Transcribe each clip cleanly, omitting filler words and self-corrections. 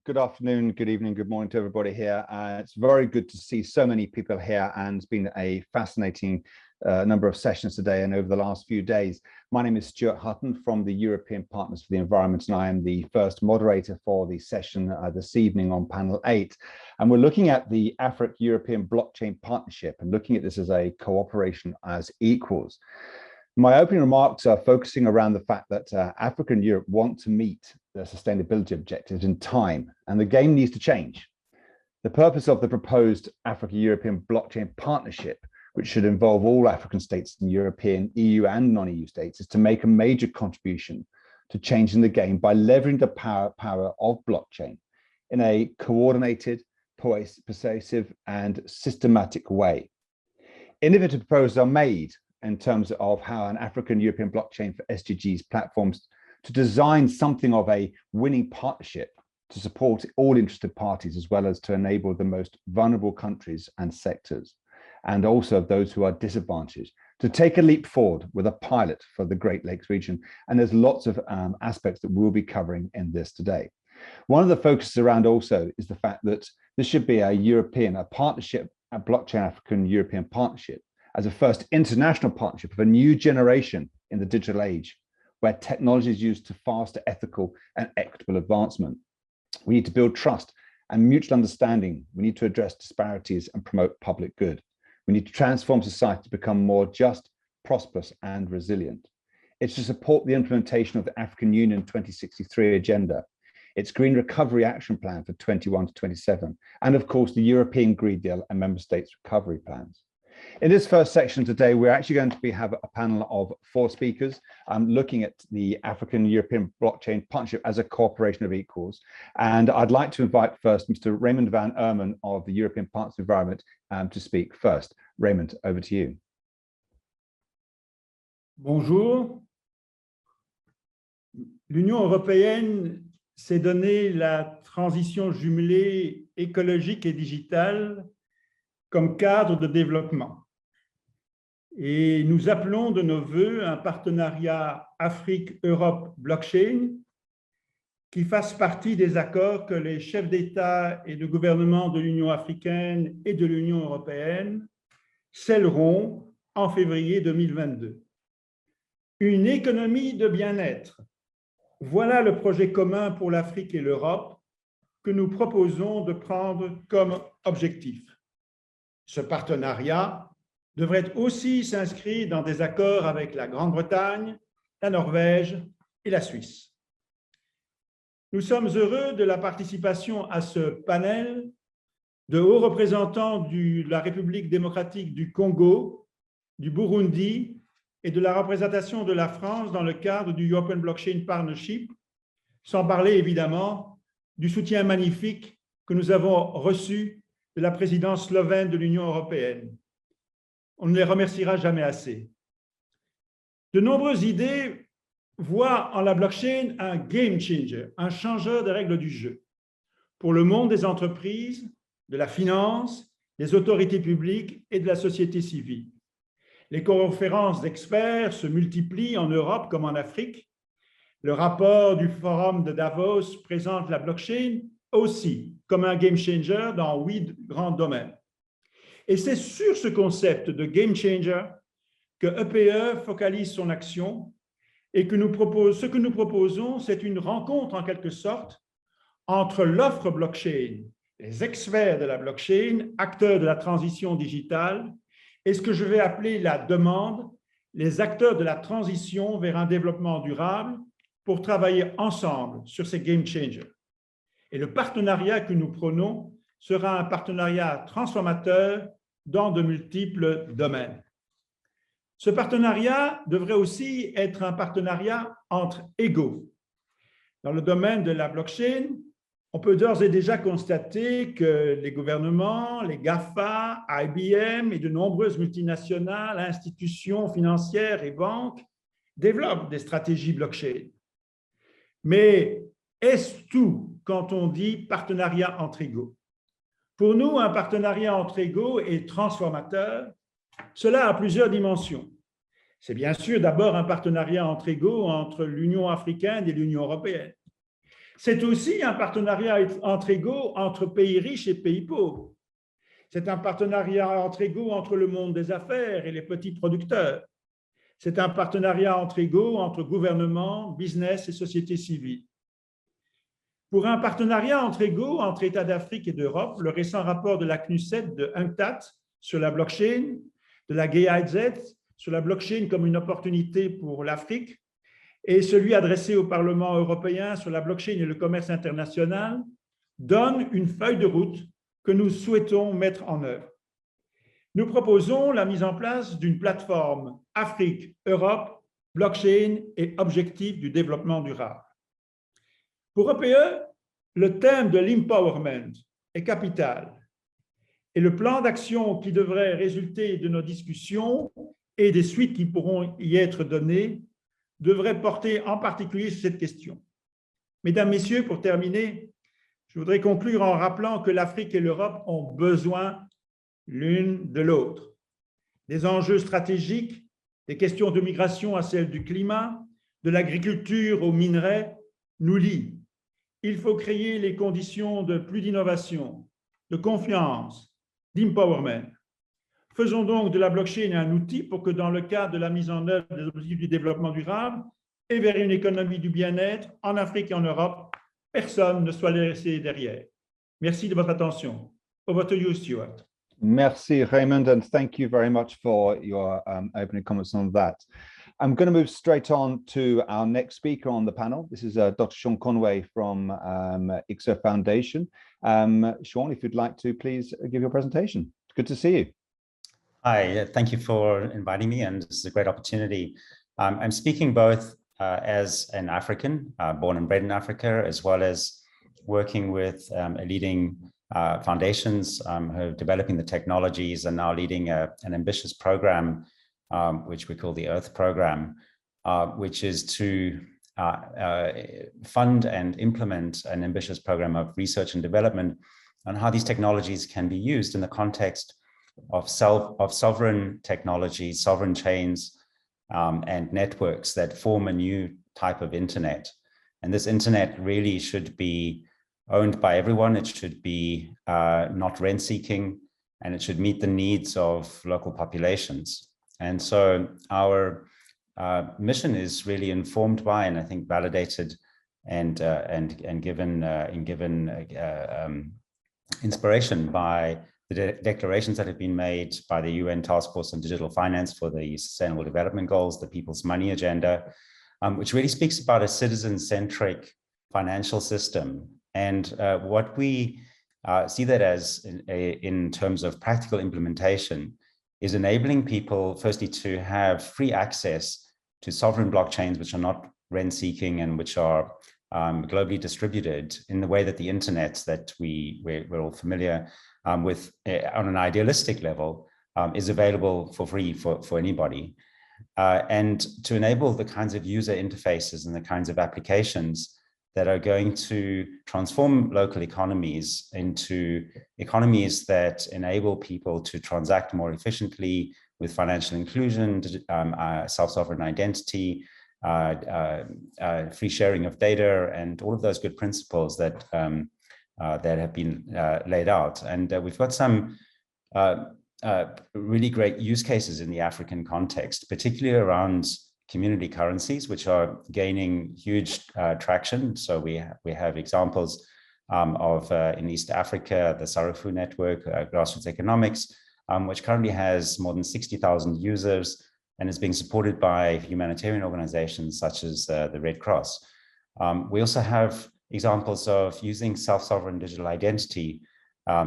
Good afternoon, good evening, good morning to everybody here. It's very good to see so many people here, and it's been a fascinating number of sessions today and over the last few days. My name is Stuart Hutton from the European Partners for the Environment, and I am the first moderator for the session this evening on panel 8. And we're looking at the Africa-European Blockchain Partnership and looking at this as a cooperation as equals. My opening remarks are focusing around the fact that Africa and Europe want to meet their sustainability objectives in time, and the game needs to change. The purpose of the proposed Africa-European Blockchain Partnership, which should involve all African states in European, EU and non-EU states, is to make a major contribution to changing the game by leveraging the power of blockchain in a coordinated, persuasive and systematic way. Innovative proposals are made in terms of how an African European blockchain for SDGs platforms to design something of a winning partnership to support all interested parties, as well as to enable the most vulnerable countries and sectors, and also those who are disadvantaged, to take a leap forward with a pilot for the Great Lakes region. And there's lots of aspects that we'll be covering in this today. One of the focuses around also is the fact that this should be a partnership, a blockchain African European partnership, as a first international partnership of a new generation in the digital age, where technology is used to foster ethical and equitable advancement. We need to build trust and mutual understanding. We need to address disparities and promote public good. We need to transform society to become more just, prosperous, and resilient. It's to support the implementation of the African Union 2063 agenda, its Green Recovery Action Plan for 21 to 27, and of course, the European Green Deal and Member States recovery plans. In this first section today, we're actually going to have a panel of 4 speakers looking at the African European Blockchain Partnership as a cooperation of equals. And I'd like to invite first Mr. Raymond van Ermen of the European Partners for the Environment to speak first. Raymond, over to you. Bonjour. L'Union européenne s'est donné la transition jumelée écologique et digitale comme cadre de développement. Et nous appelons de nos vœux un partenariat Afrique-Europe blockchain qui fasse partie des accords que les chefs d'État et de gouvernement de l'Union africaine et de l'Union européenne scelleront en février 2022. Une économie de bien-être. Voilà le projet commun pour l'Afrique et l'Europe que nous proposons de prendre comme objectif. Ce partenariat devrait aussi s'inscrire dans des accords avec la Grande-Bretagne, la Norvège et la Suisse. Nous sommes heureux de la participation à ce panel de hauts représentants de la République démocratique du Congo, du Burundi et de la représentation de la France dans le cadre du European Blockchain Partnership, sans parler évidemment du soutien magnifique que nous avons reçu de la présidence slovène de l'Union européenne. On ne les remerciera jamais assez. De nombreuses idées voient en la blockchain un game changer, un changeur des règles du jeu pour le monde des entreprises, de la finance, des autorités publiques et de la société civile. Les conférences d'experts se multiplient en Europe comme en Afrique. Le rapport du Forum de Davos présente la blockchain aussi comme un game changer dans 8 grands domaines. Et c'est sur ce concept de game changer que EPE focalise son action et que ce que nous proposons, c'est une rencontre en quelque sorte entre l'offre blockchain, les experts de la blockchain, acteurs de la transition digitale, et ce que je vais appeler la demande, les acteurs de la transition vers un développement durable pour travailler ensemble sur ces game changers. Et le partenariat que nous prônons sera un partenariat transformateur dans de multiples domaines. Ce partenariat devrait aussi être un partenariat entre égaux. Dans le domaine de la blockchain, on peut d'ores et déjà constater que les gouvernements, les GAFA, IBM et de nombreuses multinationales, institutions financières et banques développent des stratégies blockchain. Mais est-ce tout quand on dit partenariat entre égaux? Pour nous, un partenariat entre égaux est transformateur. Cela a plusieurs dimensions. C'est bien sûr d'abord un partenariat entre égaux entre l'Union africaine et l'Union européenne. C'est aussi un partenariat entre égaux entre pays riches et pays pauvres. C'est un partenariat entre égaux entre le monde des affaires et les petits producteurs. C'est un partenariat entre égaux entre gouvernement, business et société civile. Pour un partenariat entre égaux entre États d'Afrique et d'Europe, le récent rapport de la CNUSET de UNCTAD sur la blockchain, de la GIZ sur la blockchain comme une opportunité pour l'Afrique, et celui adressé au Parlement européen sur la blockchain et le commerce international donne une feuille de route que nous souhaitons mettre en œuvre. Nous proposons la mise en place d'une plateforme Afrique-Europe, blockchain et objectifs du développement durable. Pour EPE, le thème de l'empowerment est capital et le plan d'action qui devrait résulter de nos discussions et des suites qui pourront y être données devrait porter en particulier sur cette question. Mesdames, Messieurs, pour terminer, je voudrais conclure en rappelant que l'Afrique et l'Europe ont besoin l'une de l'autre. Des enjeux stratégiques, des questions de migration à celles du climat, de l'agriculture aux minerais, nous lient. Il faut créer les conditions de plus d'innovation, de confiance, d'empowerment. Faisons donc de la blockchain un outil pour que dans le cadre de la mise en œuvre des objectifs du développement durable et vers une économie du bien-être en Afrique et en Europe, personne ne soit laissé derrière. Merci de votre attention. Over to you, Stuart. Merci, Raymond, and thank you very much for your opening comments on that. I'm going to move straight on to our next speaker on the panel. This is Dr. Sean Conway from ICSO Foundation. Sean, if you'd like to please give your presentation. Good to see you. Hi, thank you for inviting me, and this is a great opportunity. I'm speaking both as an African, born and bred in Africa, as well as working with a leading foundations who are developing the technologies and now leading an ambitious program, which we call the Earth Program, which is to fund and implement an ambitious program of research and development on how these technologies can be used in the context of sovereign technologies, sovereign chains, and networks that form a new type of internet. And this internet really should be owned by everyone. It should be not rent-seeking, and it should meet the needs of local populations. And so our mission is really informed by, and I think validated and given inspiration by the declarations that have been made by the UN Task Force on Digital Finance for the Sustainable Development Goals, the People's Money Agenda, which really speaks about a citizen-centric financial system. And what we see that as in terms of practical implementation is enabling people, firstly, to have free access to sovereign blockchains, which are not rent-seeking and which are globally distributed in the way that the internet that we're all familiar with on an idealistic level is available for free for anybody. And to enable the kinds of user interfaces and the kinds of applications that are going to transform local economies into economies that enable people to transact more efficiently with financial inclusion, self-sovereign identity, free sharing of data, and all of those good principles that that have been laid out. And we've got some really great use cases in the African context, particularly around community currencies, which are gaining huge traction. So we have examples of in East Africa, the Sarafu network, grassroots economics, which currently has more than 60,000 users and is being supported by humanitarian organizations such as the Red Cross. We also have examples of using self-sovereign digital identity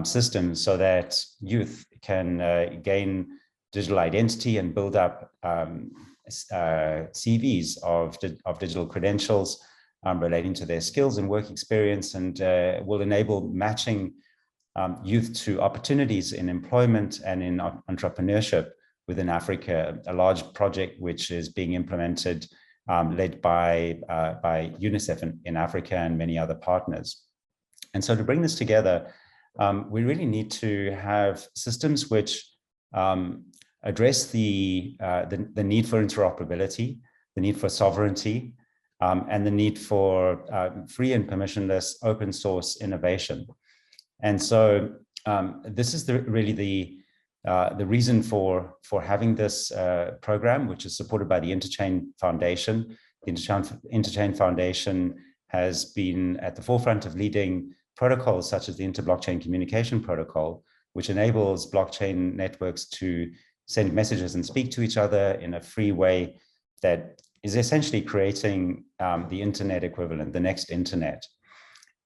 systems so that youth can gain digital identity and build up CVs of digital credentials relating to their skills and work experience, and will enable matching youth to opportunities in employment and in entrepreneurship within Africa, a large project which is being implemented, led by UNICEF in Africa and many other partners. And so to bring this together, we really need to have systems which address the need for interoperability, the need for sovereignty, and the need for free and permissionless open source innovation. And so this is really the reason for having this program, which is supported by the Interchain Foundation. The Interchain Foundation has been at the forefront of leading protocols such as the Inter-Blockchain Communication Protocol, which enables blockchain networks to send messages and speak to each other in a free way that is essentially creating the internet equivalent, the next internet.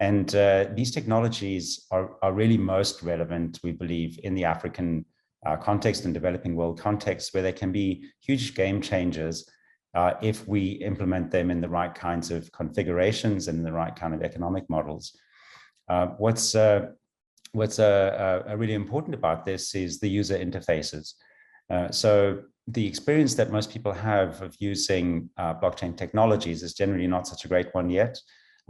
And these technologies are really most relevant, we believe, in the African context and developing world context, where they can be huge game changers if we implement them in the right kinds of configurations and in the right kind of economic models. What's really important about this is the user interfaces. So the experience that most people have of using blockchain technologies is generally not such a great one yet.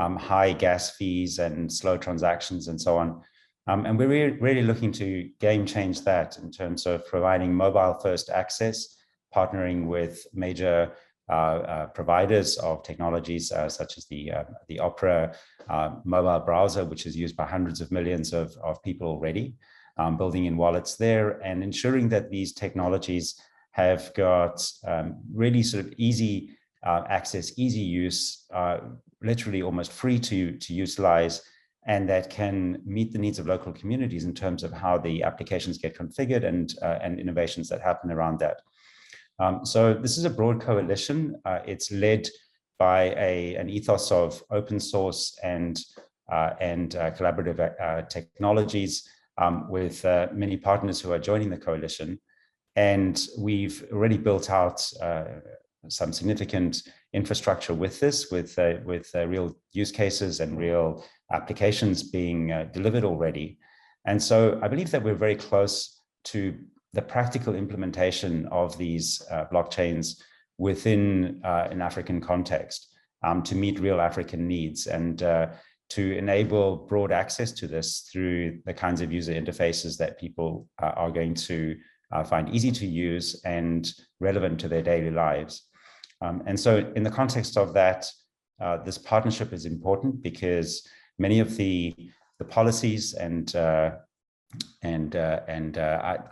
High gas fees and slow transactions and so on. And we're really looking to game change that in terms of providing mobile first access, partnering with major providers of technologies such as the Opera mobile browser, which is used by hundreds of millions of people already, building in wallets there, and ensuring that these technologies have got really sort of easy access, easy use, literally almost free to utilize, and that can meet the needs of local communities in terms of how the applications get configured and innovations that happen around that. So this is a broad coalition. It's led by an ethos of open source and collaborative technologies with many partners who are joining the coalition. And we've already built out some significant infrastructure with this, with real use cases and real applications being delivered already. And so I believe that we're very close to the practical implementation of these blockchains within an African context to meet real African needs and to enable broad access to this through the kinds of user interfaces that people are going to find easy to use and relevant to their daily lives. And so in the context of that, this partnership is important because many of the policies and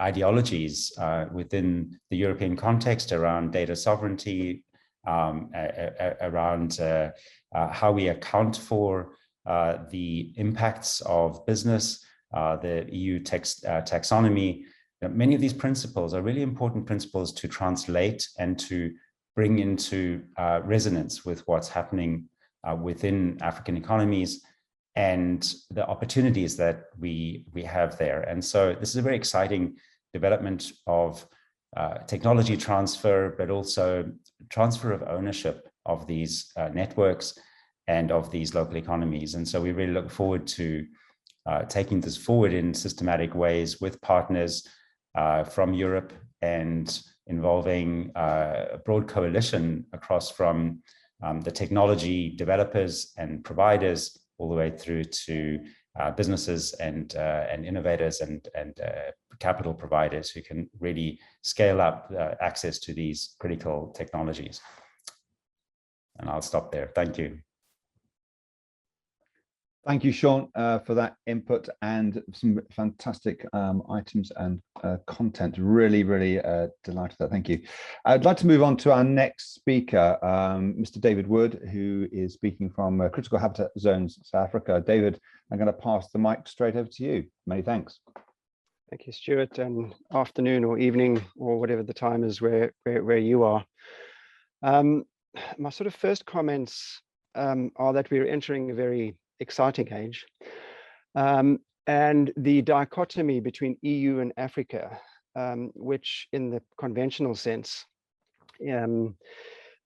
ideologies within the European context around data sovereignty, around how we account for the impacts of business, the EU taxonomy, many of these principles are really important principles to translate and to bring into resonance with what's happening within African economies and the opportunities that we have there. And so this is a very exciting development of technology transfer, but also transfer of ownership of these networks and of these local economies. And so we really look forward to taking this forward in systematic ways with partners from Europe and involving a broad coalition across from the technology developers and providers all the way through to businesses and innovators and capital providers who can really scale up access to these critical technologies. And I'll stop there. Thank you. Thank you, Sean, for that input and some fantastic items and content. Really, really delighted with that. Thank you. I'd like to move on to our next speaker, Mr. David Wood, who is speaking from Critical Habitat Zones, South Africa. David, I'm going to pass the mic straight over to you. Many thanks. Thank you, Stuart, and afternoon or evening or whatever the time is where you are. My sort of first comments are that we're entering a very exciting age, and the dichotomy between EU and Africa, which in the conventional sense, there's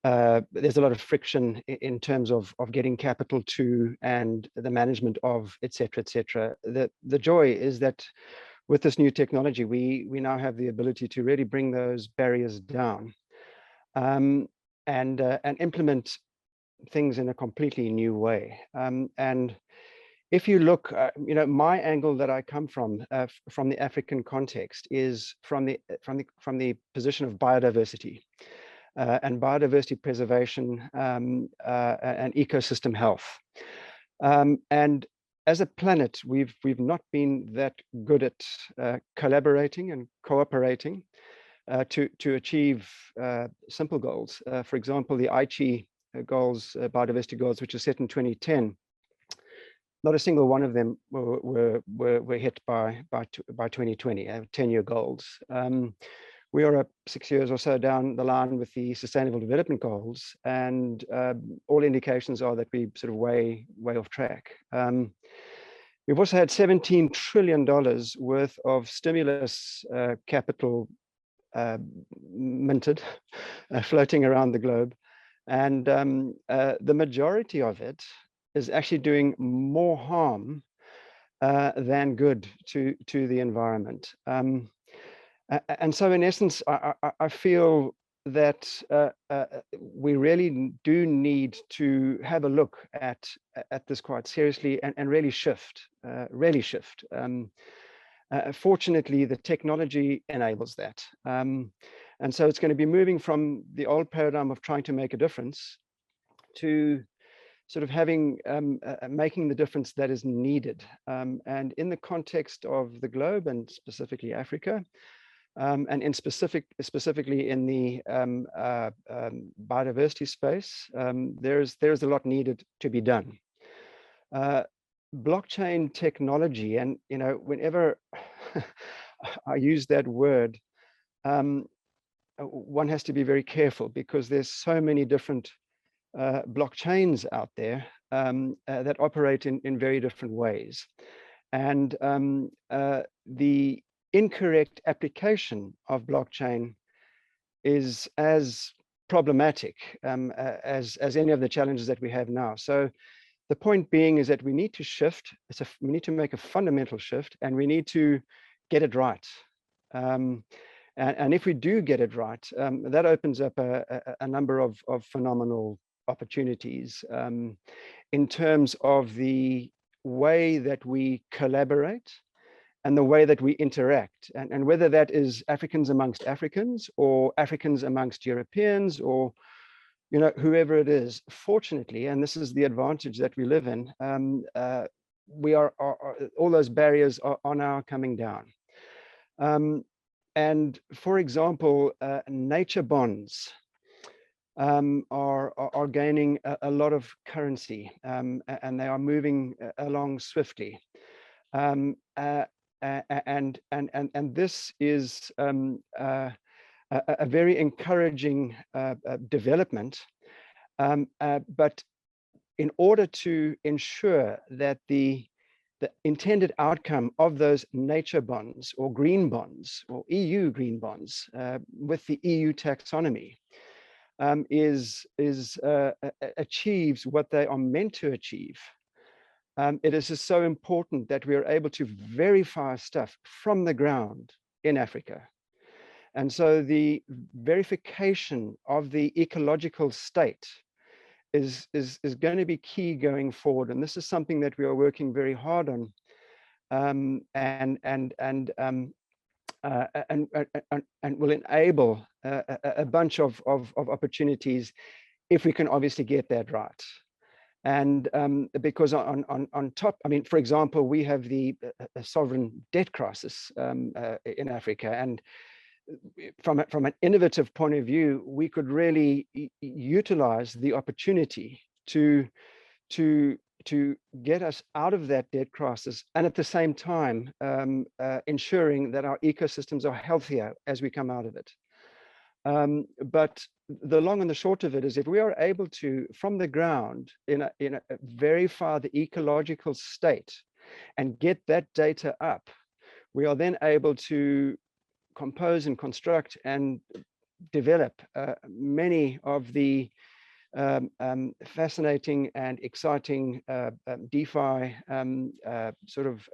a lot of friction in terms of getting capital to and the management of, etc., etc. The joy is that with this new technology, we now have the ability to really bring those barriers down and implement things in a completely new way. And if you look, my angle that I come from the African context is from the position of biodiversity. and biodiversity preservation and ecosystem health. And as a planet, we've not been that good at collaborating and cooperating to achieve simple goals. For example, the Aichi goals, biodiversity goals, which are set in 2010. Not a single one of them were hit by 2020, 10-year goals. We are 6 years or so down the line with the Sustainable Development Goals, and all indications are that we sort of way off track. We've also had $17 trillion worth of stimulus capital minted, floating around the globe, and the majority of it is actually doing more harm than good to the environment. And so in essence, I feel that we really do need to have a look at this quite seriously and really shift. Fortunately, the technology enables that. And so it's going to be moving from the old paradigm of trying to make a difference to sort of having making the difference that is needed. And in the context of the globe and specifically Africa, and specifically in the biodiversity space, there's a lot needed to be done. Blockchain technology, and whenever I use that word, one has to be very careful because there's so many different blockchains out there that operate in very different ways, and the incorrect application of blockchain is as problematic as any of the challenges that we have now. So the point being is that we need to shift. We need to make a fundamental shift, and we need to get it right. And if we do get it right, that opens up a number of phenomenal opportunities in terms of the way that we collaborate and the way that we interact, and whether that is Africans amongst Africans or Africans amongst Europeans or whoever it is. Fortunately, and this is the advantage that we live in, we are all those barriers are now coming down. And for example, nature bonds are gaining a lot of currency, and they are moving along swiftly. And this is a very encouraging development. But in order to ensure that the intended outcome of those nature bonds or green bonds or EU green bonds with the EU taxonomy achieves what they are meant to achieve, it is just so important that we are able to verify stuff from the ground in Africa. And so the verification of the ecological state is going to be key going forward. And this is something that we are working very hard on, and will enable a bunch of opportunities if we can obviously get that right. And because on top, I mean, for example, we have the sovereign debt crisis in Africa, and from an innovative point of view, we could really utilize the opportunity to get us out of that debt crisis, and at the same time ensuring that our ecosystems are healthier as we come out of it. But the long and the short of it is, if we are able to, from the ground, verify the ecological state and get that data up, we are then able to compose and construct and develop many of the fascinating and exciting DeFi sort of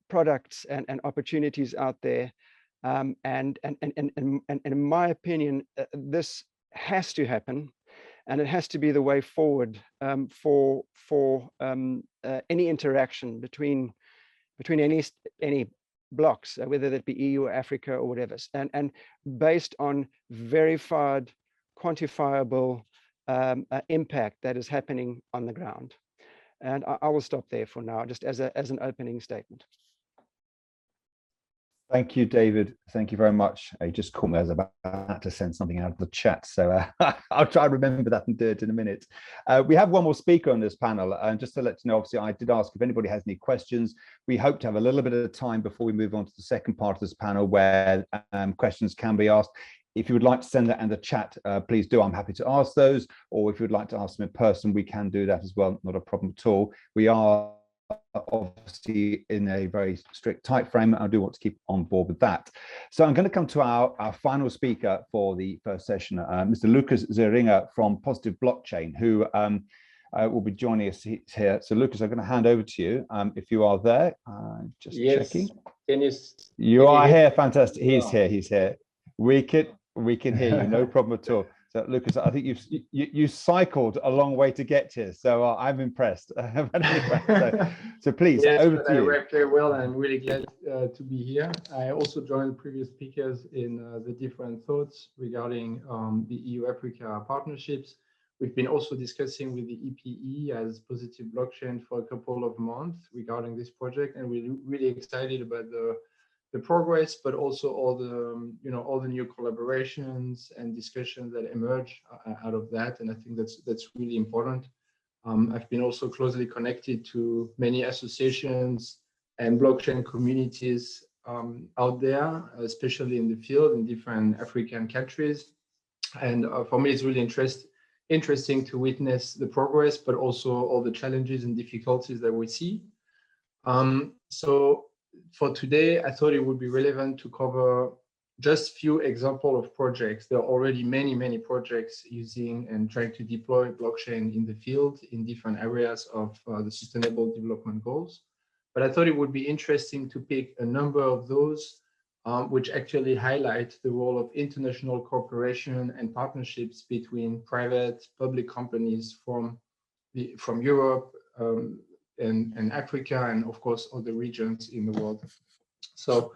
products and opportunities out there. And in my opinion, this has to happen, and it has to be the way forward for any interaction between any blocks, whether that be EU or Africa or whatever, and based on verified, quantifiable impact that is happening on the ground. And I will stop there for now, just as an opening statement. Thank you, David. Thank you very much. You just caught me as about to send something out of the chat, so I'll try to remember that and do it in a minute. We have one more speaker on this panel, and just to let you know, obviously I did ask if anybody has any questions. We hope to have a little bit of time before we move on to the second part of this panel where questions can be asked. If you would like to send that in the chat, please do. I'm happy to ask those, or if you'd like to ask them in person, we can do that as well. Not a problem at all. We are obviously in a very strict time frame. I do want to keep on board with that. So I'm going to come to our final speaker for the first session, Mr. Lucas Zeringer from Positive Blockchain, who will be joining us here. So Lucas, I'm going to hand over to you if you are there. Just checking. You are here. Fantastic. He's here. He's here. We can hear you. No problem at all. So, Lucas, I think you cycled a long way to get here, so I'm impressed. So please, over to you. I read very well, and I'm really glad to be here. I also joined previous speakers in the different thoughts regarding the EU-Africa partnerships. We've been also discussing with the EPE as Positive Blockchain for a couple of months regarding this project, and we're really excited about the progress, but also all the all the new collaborations and discussions that emerge out of that. And I think that's really important. I've been also closely connected to many associations and blockchain communities out there, especially in the field in different African countries. And for me, it's really interesting to witness the progress, but also all the challenges and difficulties that we see. So for today, I thought it would be relevant to cover just few examples of projects. There are already many projects using and trying to deploy blockchain in the field in different areas of the Sustainable Development Goals. But I thought it would be interesting to pick a number of those which actually highlight the role of international cooperation and partnerships between private, public companies from Europe, and Africa, and of course other regions in the world. So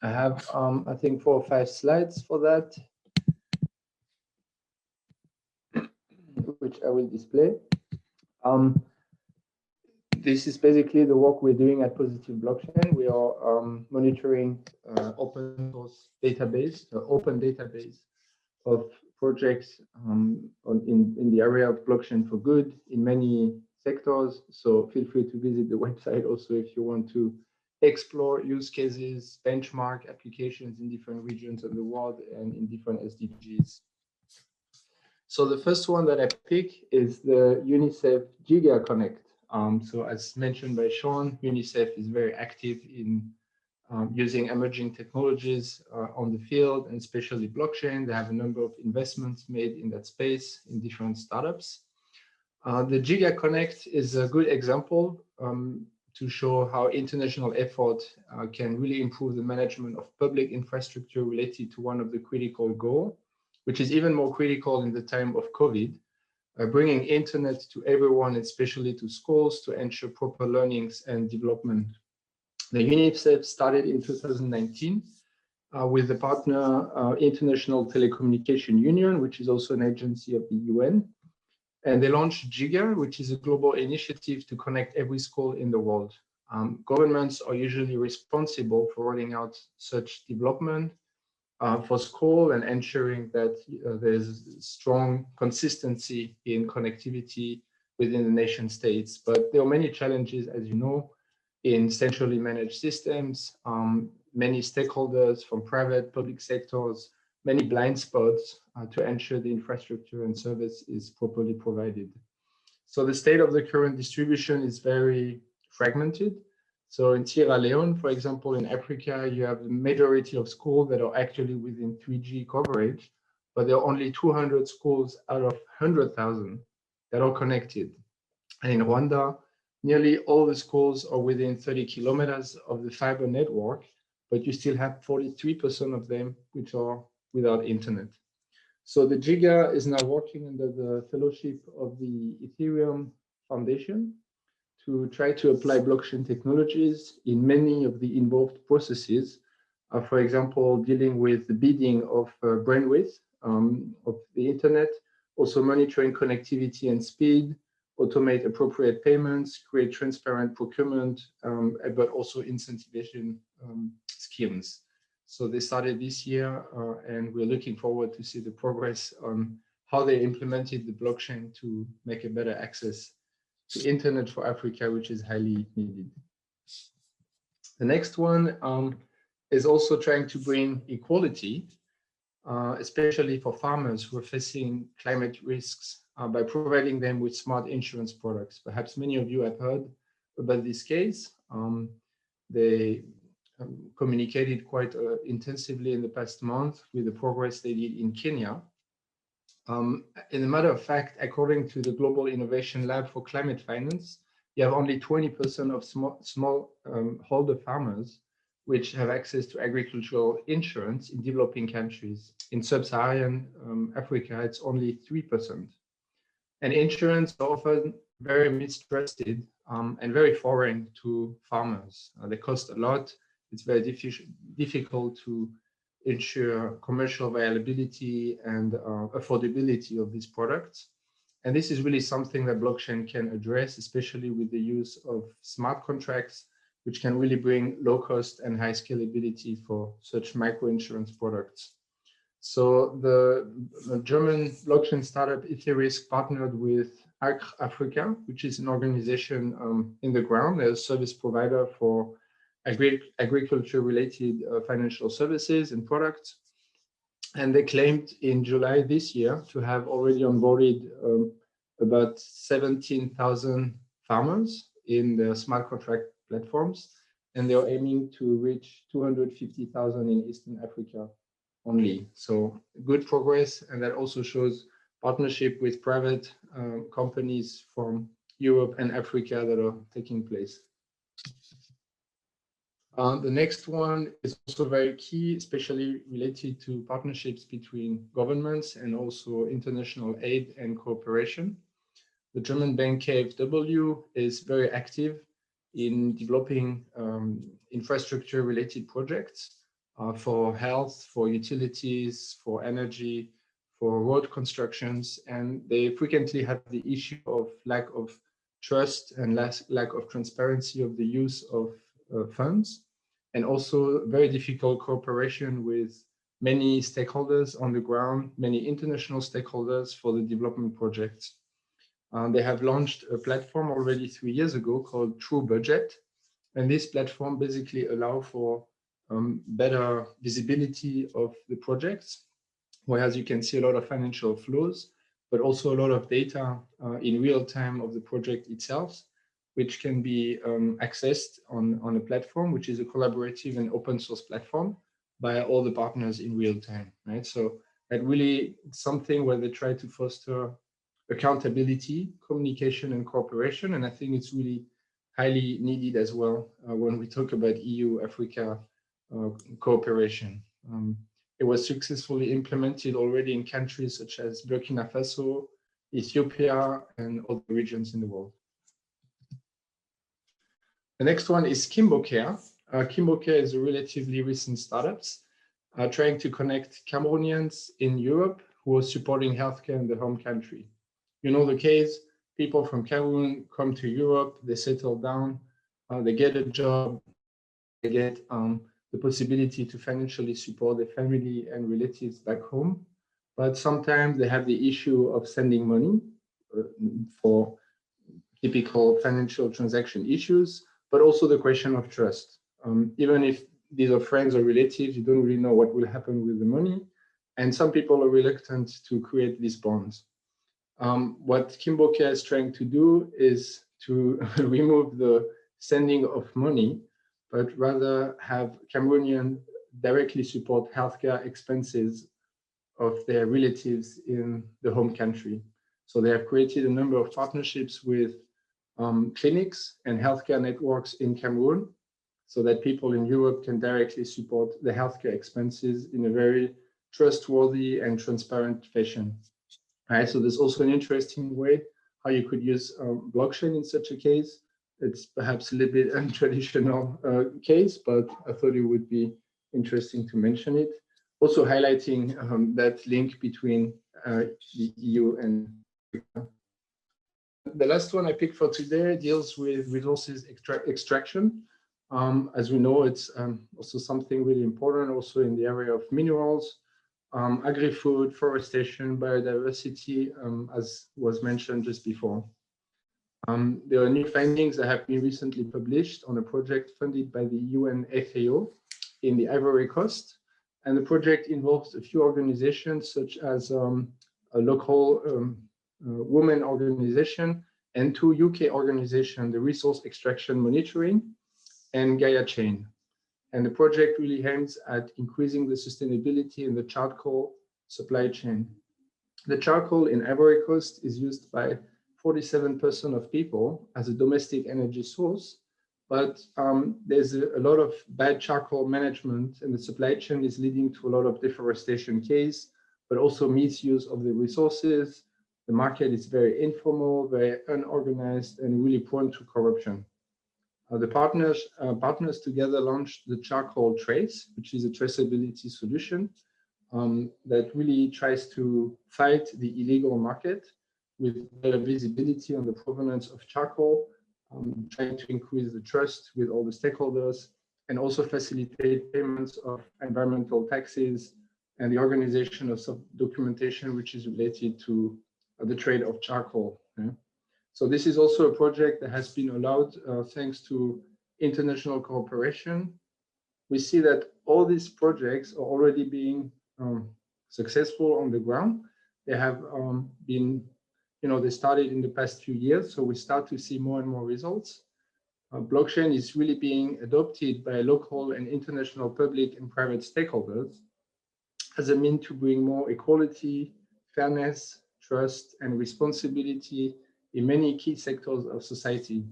I have I think 4 or 5 slides for that, which I will display. This is basically the work we're doing at Positive Blockchain. We are monitoring open source database, open database of projects in the area of blockchain for good in many sectors. So feel free to visit the website also if you want to explore use cases, benchmark applications in different regions of the world and in different SDGs. So the first one that I pick is the UNICEF Giga Connect. So as mentioned by Sean, UNICEF is very active in using emerging technologies on the field, and especially blockchain. They have a number of investments made in that space in different startups. The Giga Connect is a good example to show how international effort can really improve the management of public infrastructure related to one of the critical goals, which is even more critical in the time of COVID, bringing internet to everyone, especially to schools, to ensure proper learnings and development. The UNICEF started in 2019 with the partner International Telecommunication Union, which is also an agency of the UN. And they launched Giga, which is a global initiative to connect every school in the world. Governments are usually responsible for rolling out such development for school and ensuring that there's strong consistency in connectivity within the nation states. But there are many challenges, as you know, in centrally managed systems, many stakeholders from private, public sectors, many blind spots to ensure the infrastructure and service is properly provided. So the state of the current distribution is very fragmented. So in Sierra Leone, for example, in Africa, you have the majority of schools that are actually within 3G coverage, but there are only 200 schools out of 100,000 that are connected. And in Rwanda, nearly all the schools are within 30 kilometers of the fiber network, but you still have 43% of them which are without internet. So the Giga is now working under the fellowship of the Ethereum Foundation to try to apply blockchain technologies in many of the involved processes. For example, dealing with the bidding of bandwidth of the internet, also monitoring connectivity and speed, automate appropriate payments, create transparent procurement, but also incentivization schemes. So they started this year, and we're looking forward to see the progress on how they implemented the blockchain to make a better access to internet for Africa, which is highly needed. The next one is also trying to bring equality, especially for farmers who are facing climate risks, by providing them with smart insurance products. Perhaps many of you have heard about this case. They communicated quite intensively in the past month with the progress they did in Kenya. In a matter of fact, according to the Global Innovation Lab for Climate Finance, you have only 20% of small holder farmers which have access to agricultural insurance in developing countries. In sub-Saharan Africa, it's only 3%. And insurance are often very mistrusted and very foreign to farmers. They cost a lot. It's very difficult to ensure commercial viability and affordability of these products. And this is really something that blockchain can address, especially with the use of smart contracts, which can really bring low cost and high scalability for such micro insurance products. So the German blockchain startup Etherisk partnered with Acre Africa, which is an organization in the ground, a service provider for agriculture-related financial services and products. And they claimed in July this year to have already onboarded about 17,000 farmers in their smart contract platforms, and they are aiming to reach 250,000 in Eastern Africa only. So good progress, and that also shows partnership with private companies from Europe and Africa that are taking place. The next one is also very key, especially related to partnerships between governments and also international aid and cooperation. The German bank KfW is very active in developing infrastructure-related projects for health, for utilities, for energy, for road constructions, and they frequently have the issue of lack of trust and lack of transparency of the use of funds, and also very difficult cooperation with many stakeholders on the ground, many international stakeholders for the development projects. They have launched a platform already 3 years ago called True Budget, and this platform basically allows for better visibility of the projects, whereas you can see a lot of financial flows, but also a lot of data in real time of the project itself, which can be accessed on a platform, which is a collaborative and open source platform by all the partners in real time, right? So that really something where they try to foster accountability, communication, and cooperation. And I think it's really highly needed as well when we talk about EU-Africa cooperation. It was successfully implemented already in countries such as Burkina Faso, Ethiopia, and other regions in the world. The next one is KimboCare. KimboCare is a relatively recent startup trying to connect Cameroonians in Europe who are supporting healthcare in the home country. You know the case, people from Cameroon come to Europe, they settle down, they get a job, they get the possibility to financially support their family and relatives back home. But sometimes they have the issue of sending money for typical financial transaction issues, but also the question of trust. Even if these are friends or relatives, you don't really know what will happen with the money. And some people are reluctant to create these bonds. What KimboCare is trying to do is to remove the sending of money, but rather have Cameroonians directly support healthcare expenses of their relatives in the home country. So they have created a number of partnerships with clinics and healthcare networks in Cameroon, so that people in Europe can directly support the healthcare expenses in a very trustworthy and transparent fashion. All right, so there's also an interesting way how you could use blockchain in such a case. It's perhaps a little bit untraditional case, but I thought it would be interesting to mention it. Also highlighting that link between the EU and Africa. The last one I picked for today deals with resources extraction. As we know, it's also something really important also in the area of minerals, agri-food, forestation, biodiversity, as was mentioned just before. There are new findings that have been recently published on a project funded by the UN FAO in the Ivory Coast. And the project involves a few organizations such as a local women organization and 2 UK organizations, the Resource Extraction Monitoring and Gaia Chain. And the project really aims at increasing the sustainability in the charcoal supply chain. The charcoal in Ivory Coast is used by 47% of people as a domestic energy source, but there's a lot of bad charcoal management, and the supply chain is leading to a lot of deforestation case, but also misuse of the resources. The market is very informal, very unorganized, and really prone to corruption. The partners together launched the Charcoal Trace, which is a traceability solution that really tries to fight the illegal market with better visibility on the provenance of charcoal, trying to increase the trust with all the stakeholders, and also facilitate payments of environmental taxes and the organization of some documentation which is related to the trade of charcoal. Yeah? So this is also a project that has been allowed thanks to international cooperation. We see that all these projects are already being successful on the ground. They have been, they started in the past few years, so we start to see more and more results. Blockchain is really being adopted by local and international public and private stakeholders as a means to bring more equality, fairness, trust, and responsibility in many key sectors of society.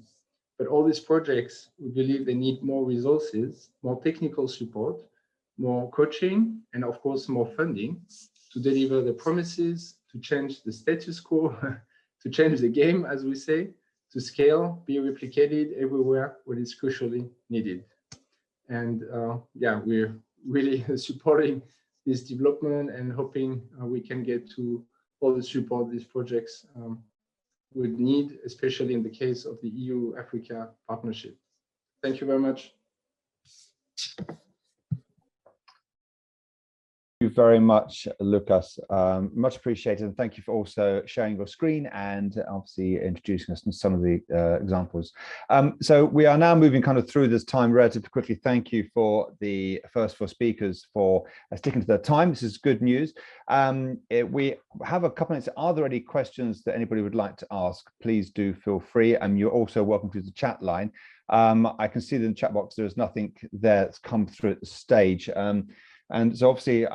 But all these projects, we believe they need more resources, more technical support, more coaching, and of course, more funding to deliver the promises, to change the status quo, to change the game, as we say, to scale, be replicated everywhere where it's crucially needed. And we're really supporting this development and hoping we can get to all the support these projects would need, especially in the case of the EU-Africa partnership. Thank you very much. Thank you very much, Lucas. Much appreciated, and thank you for also sharing your screen and obviously introducing us to some of the examples. So we are now moving kind of through this time relatively quickly. Thank you for the first 4 speakers for sticking to their time. This is good news. We have a couple minutes. Are there any questions that anybody would like to ask? Please do feel free, and you're also welcome to the chat line. I can see in the chat box there's nothing there that's come through at the stage. And so obviously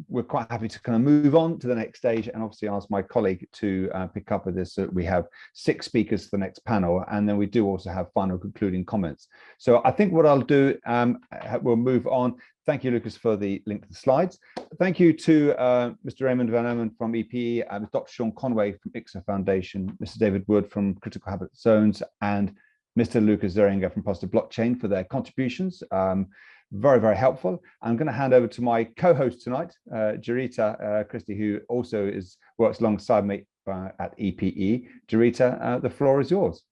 we're quite happy to kind of move on to the next stage and obviously ask my colleague to pick up with this. So we have 6 speakers for the next panel, and then we do also have final concluding comments. So I think what I'll do, we'll move on. Thank you, Lucas, for the link to the slides. Thank you to Mr. Raymond Van Ommen from EPE, Dr. Sean Conway from ICSA Foundation, Mr. David Wood from Critical Habit Zones, and Mr. Lucas Zeringer from Positive Blockchain for their contributions. Very, very helpful. I'm going to hand over to my co-host tonight, Jarita Christie, who also works alongside me at EPE. Jarita, the floor is yours.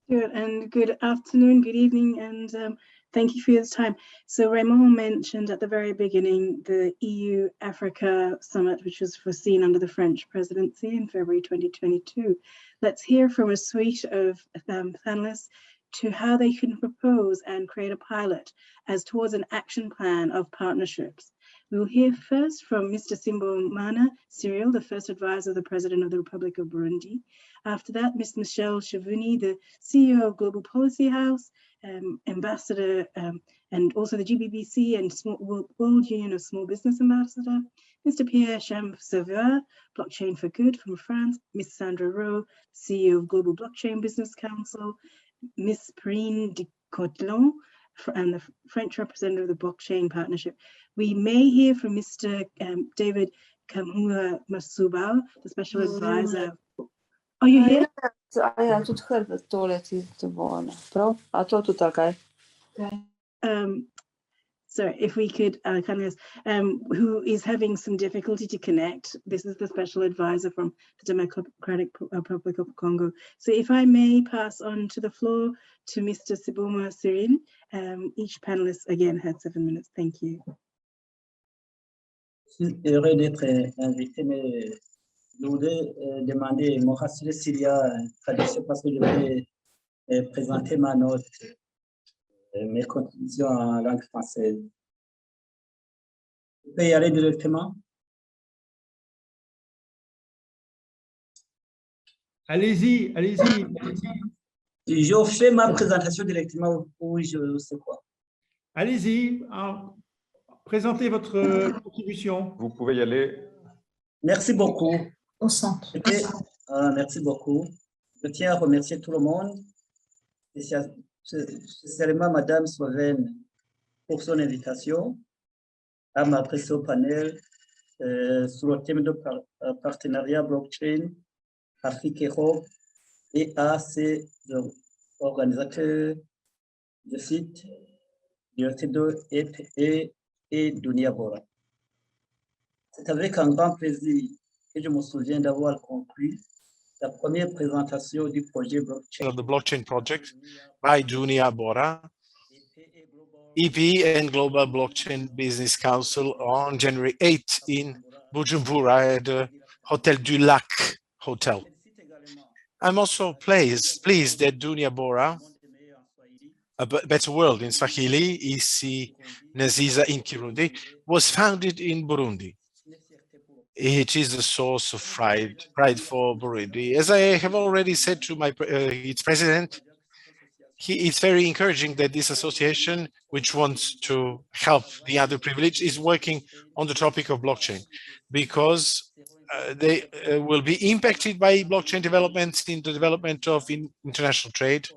Good, and good afternoon, good evening, and thank you for your time. So Raymond mentioned at the very beginning the EU-Africa Summit, which was foreseen under the French presidency in February 2022. Let's hear from a suite of panelists to how they can propose and create a pilot as towards an action plan of partnerships. We'll hear first from Mr. Simbomana Cyril, the first advisor of the President of the Republic of Burundi. After that, Ms. Michelle Chavuni, the CEO of Global Policy House, ambassador, and also the GBBC and World Union of Small Business Ambassador, Mr. Pierre Champsauveur, Blockchain for Good from France, Ms. Sandra Rowe, CEO of Global Blockchain Business Council, Ms. Perrine de Cotelon, and the French representative of the Blockchain Partnership. We may hear from Mr. David Kamhua Masubao, the Special Advisor Are you here? Aia, tu help toaleti to bona. Pro, a to tu takai. Sorry, if we could, who is having some difficulty to connect. This is the special advisor from the Democratic Republic of Congo. So if I may pass on to the floor to Mr. Siboma Cyril. Each panelist again had 7 minutes. Thank you. Je suis heureux d'être invité, mais je voudrais demander Mohasile Syria traduction parce que je vais présenter ma note, mes contributions en langue française. Je peux y aller directement? Allez-y, allez-y. Je fais ma présentation directement ou je sais quoi? Allez-y, présentez votre contribution. Vous pouvez y aller. Merci beaucoup. Au centre. Merci beaucoup. Je tiens à remercier tout le monde, spécialement Madame Slovène pour son invitation à m'adresser au panel sur le thème de partenariat blockchain Afrique-Europe et à ses organisateurs de sites Dirtido et Dunia Bora. C'est avec un grand plaisir que je me souviens d'avoir conclu la première présentation du projet blockchain. Of the blockchain project by Dunia Bora, EP and Global Blockchain Business Council on January 8 in Bujumbura at the Hotel du Lac Hotel. I'm also pleased that Dunia Bora, A Better World in Swahili, Isi Naziza in Kirundi, was founded in Burundi. It is a source of pride for Burundi. As I have already said to its president, it's very encouraging that this association, which wants to help the underprivileged, is working on the topic of blockchain, because they will be impacted by blockchain developments in the development of international trade,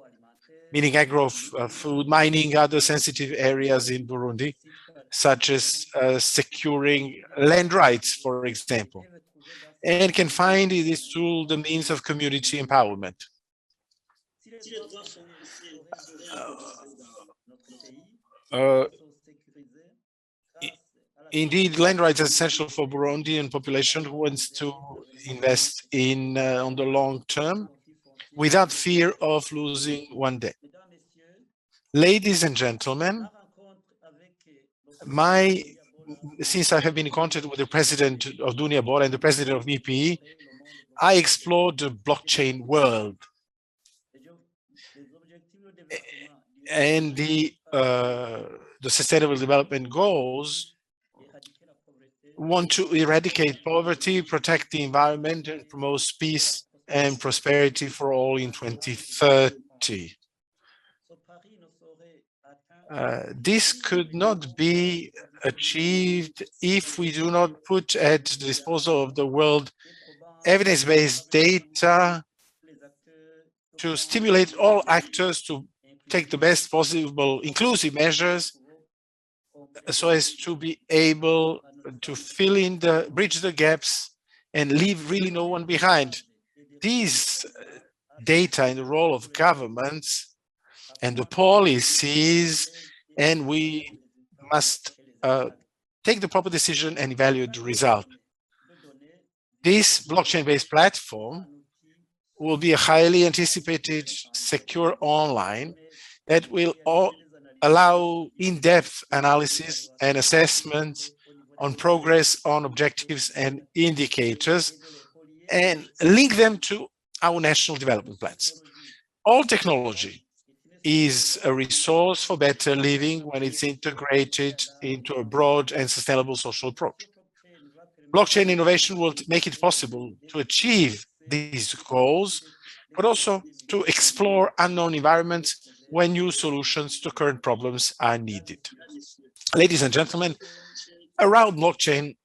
meaning agro-food, mining, other sensitive areas in Burundi, such as securing land rights, for example, and can find in this tool the means of community empowerment. Indeed, land rights are essential for Burundian population who wants to invest in on the long term without fear of losing one day. Ladies and gentlemen, since I have been in contact with the president of Dunia Bora and the president of EPE, I explored the blockchain world. And the Sustainable Development Goals want to eradicate poverty, protect the environment, and promote peace and prosperity for all in 2030. This could not be achieved if we do not put at the disposal of the world evidence-based data to stimulate all actors to take the best possible inclusive measures so as to be able to fill in bridge the gaps and leave really no one behind. These data in the role of governments and the policies, and we must take the proper decision and evaluate the result. This blockchain-based platform will be a highly anticipated, secure online that will allow in-depth analysis and assessment on progress on objectives and indicators and link them to our national development plans. All technology is a resource for better living when it's integrated into a broad and sustainable social approach. Blockchain innovation will make it possible to achieve these goals, but also to explore unknown environments when new solutions to current problems are needed. Ladies and gentlemen, around blockchain,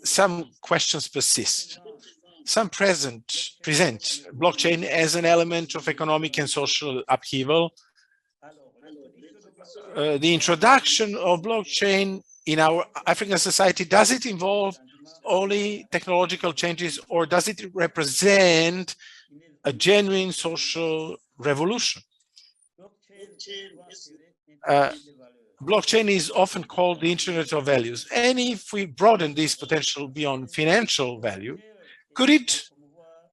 some questions persist. Some present blockchain as an element of economic and social upheaval. The introduction of blockchain in our African society, does it involve only technological changes, or does it represent a genuine social revolution? Blockchain is often called the Internet of Values. And if we broaden this potential beyond financial value, could it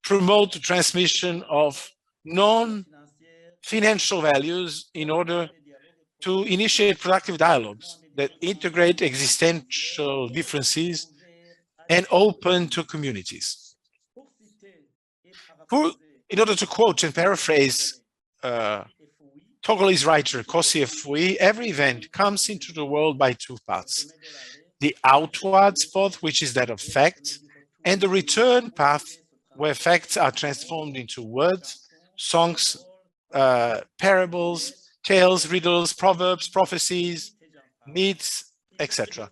promote the transmission of non-financial values in order to initiate productive dialogues that integrate existential differences and open to communities? In order to quote and paraphrase Togolese writer Kossi Efui, every event comes into the world by two paths: the outwards path, which is that of facts, and the return path, where facts are transformed into words, songs, parables, tales, riddles, proverbs, prophecies, myths, etc.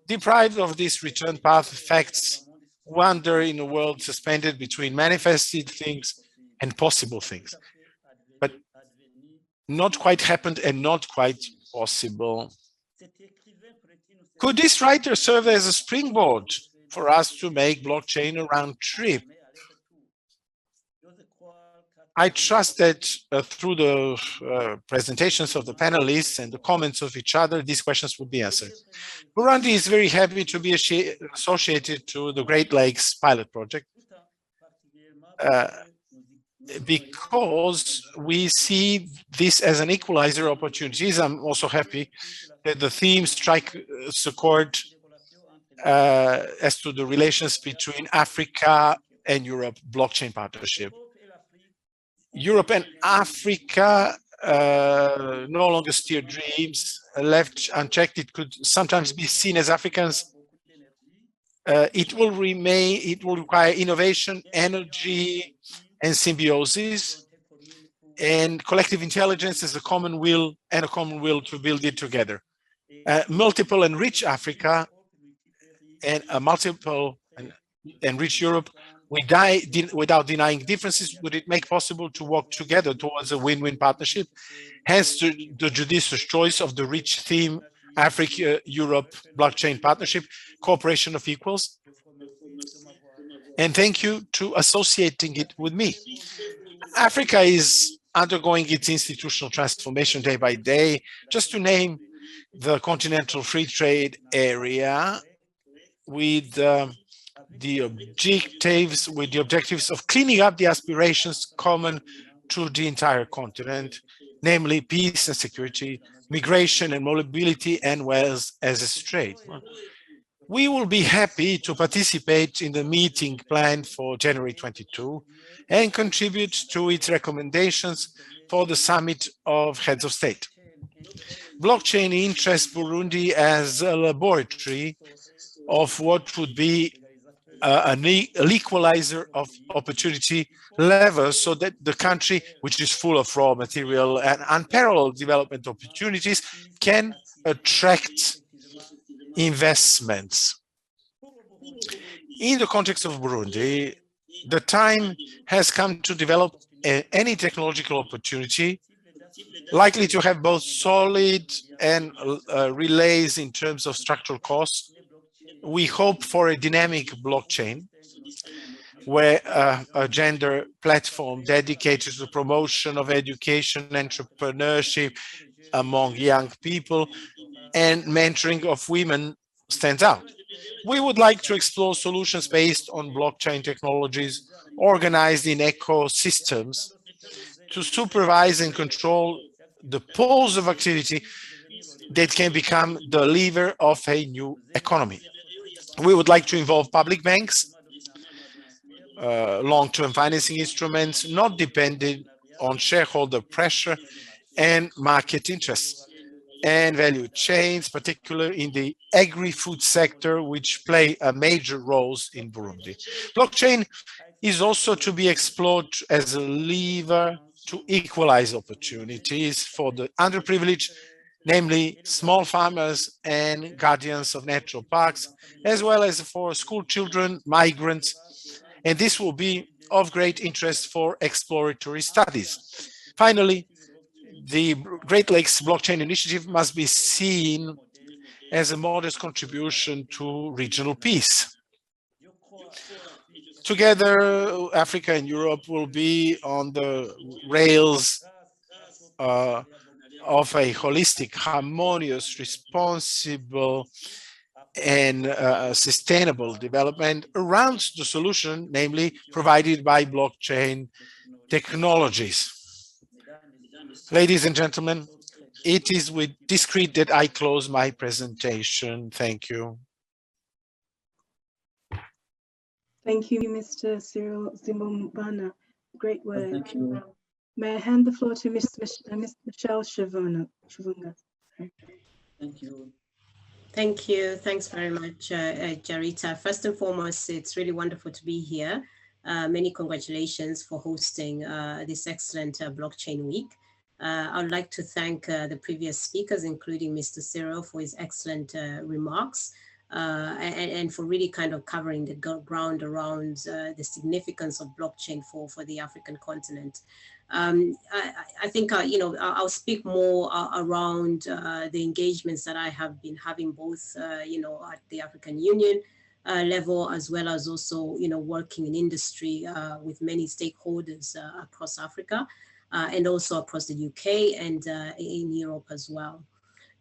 Deprived of this return path, facts wander in a world suspended between manifested things and possible things, but not quite happened and not quite possible. Could this writer serve as a springboard for us to make blockchain a round trip? I trust that through the presentations of the panelists and the comments of each other, these questions will be answered. Burundi is very happy to be associated to the Great Lakes pilot project because we see this as an equalizer of opportunities. I'm also happy that the theme strikes a chord as to the relations between Africa and Europe blockchain partnership. Europe and Africa no longer steer dreams. Left unchecked, it could sometimes be seen as Africans. It will require innovation, energy, and symbiosis, and collective intelligence is a common will to build it together. Multiple and rich Africa and a multiple and rich Europe, without denying differences, would it make possible to work together towards a win-win partnership? Hence the judicious choice of the rich theme, Africa-Europe blockchain partnership, cooperation of equals. And thank you to associating it with me. Africa is undergoing its institutional transformation day by day. Just to name the continental free trade area with the objectives of cleaning up the aspirations common to the entire continent, namely peace and security, migration and mobility, and wealth as a trade. We will be happy to participate in the meeting planned for January 22 and contribute to its recommendations for the Summit of Heads of State. Blockchain interests Burundi as a laboratory of what would be an equalizer of opportunity levels, so that the country, which is full of raw material and unparalleled development opportunities, can attract investments. In the context of Burundi, the time has come to develop any technological opportunity likely to have both solid and relays in terms of structural costs. We hope for a dynamic blockchain where a gender platform dedicated to the promotion of education, entrepreneurship among young people, and mentoring of women stands out. We would like to explore solutions based on blockchain technologies organized in ecosystems to supervise and control the poles of activity that can become the lever of a new economy. We would like to involve public banks, long-term financing instruments, not dependent on shareholder pressure and market interests, and value chains, particularly in the agri-food sector, which play a major roles in Burundi. Blockchain is also to be explored as a lever to equalize opportunities for the underprivileged, namely small farmers and guardians of natural parks, as well as for school children, migrants, and this will be of great interest for exploratory studies. Finally, the Great Lakes Blockchain Initiative must be seen as a modest contribution to regional peace. Together, Africa and Europe will be on the rails of a holistic, harmonious, responsible, and sustainable development around the solution, namely provided by blockchain technologies. Ladies and gentlemen, it is with this creed that I close my presentation. Thank you. Thank you, Mr. Cyril Zimbabana. Great work. Thank you. May I hand the floor to Ms. Michelle Chivunga. Thank you. Thank you. Thanks very much, Jarita. First and foremost, it's really wonderful to be here. Many congratulations for hosting this excellent blockchain week. I would like to thank the previous speakers, including Mr. Cyril, for his excellent remarks. And for really kind of covering the ground around the significance of blockchain for the African continent. I think, I'll speak more around the engagements that I have been having both, at the African Union level, as well as also, working in industry with many stakeholders across Africa and also across the UK and in Europe as well.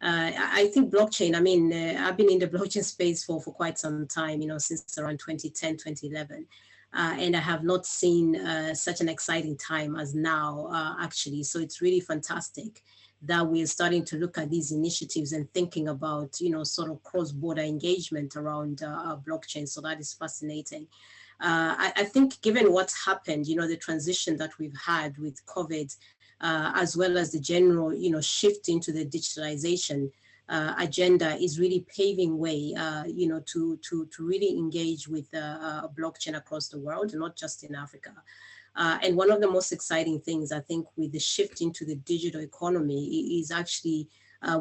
I think blockchain, I've been in the blockchain space for quite some time, since around 2010, 2011. And I have not seen such an exciting time as now, actually. So it's really fantastic that we're starting to look at these initiatives and thinking about, sort of cross-border engagement around blockchain. So that is fascinating. I think given what's happened, the transition that we've had with COVID, as well as the general, shift into the digitalization agenda is really paving way, to really engage with blockchain across the world, not just in Africa. And one of the most exciting things, I think, with the shift into the digital economy is actually,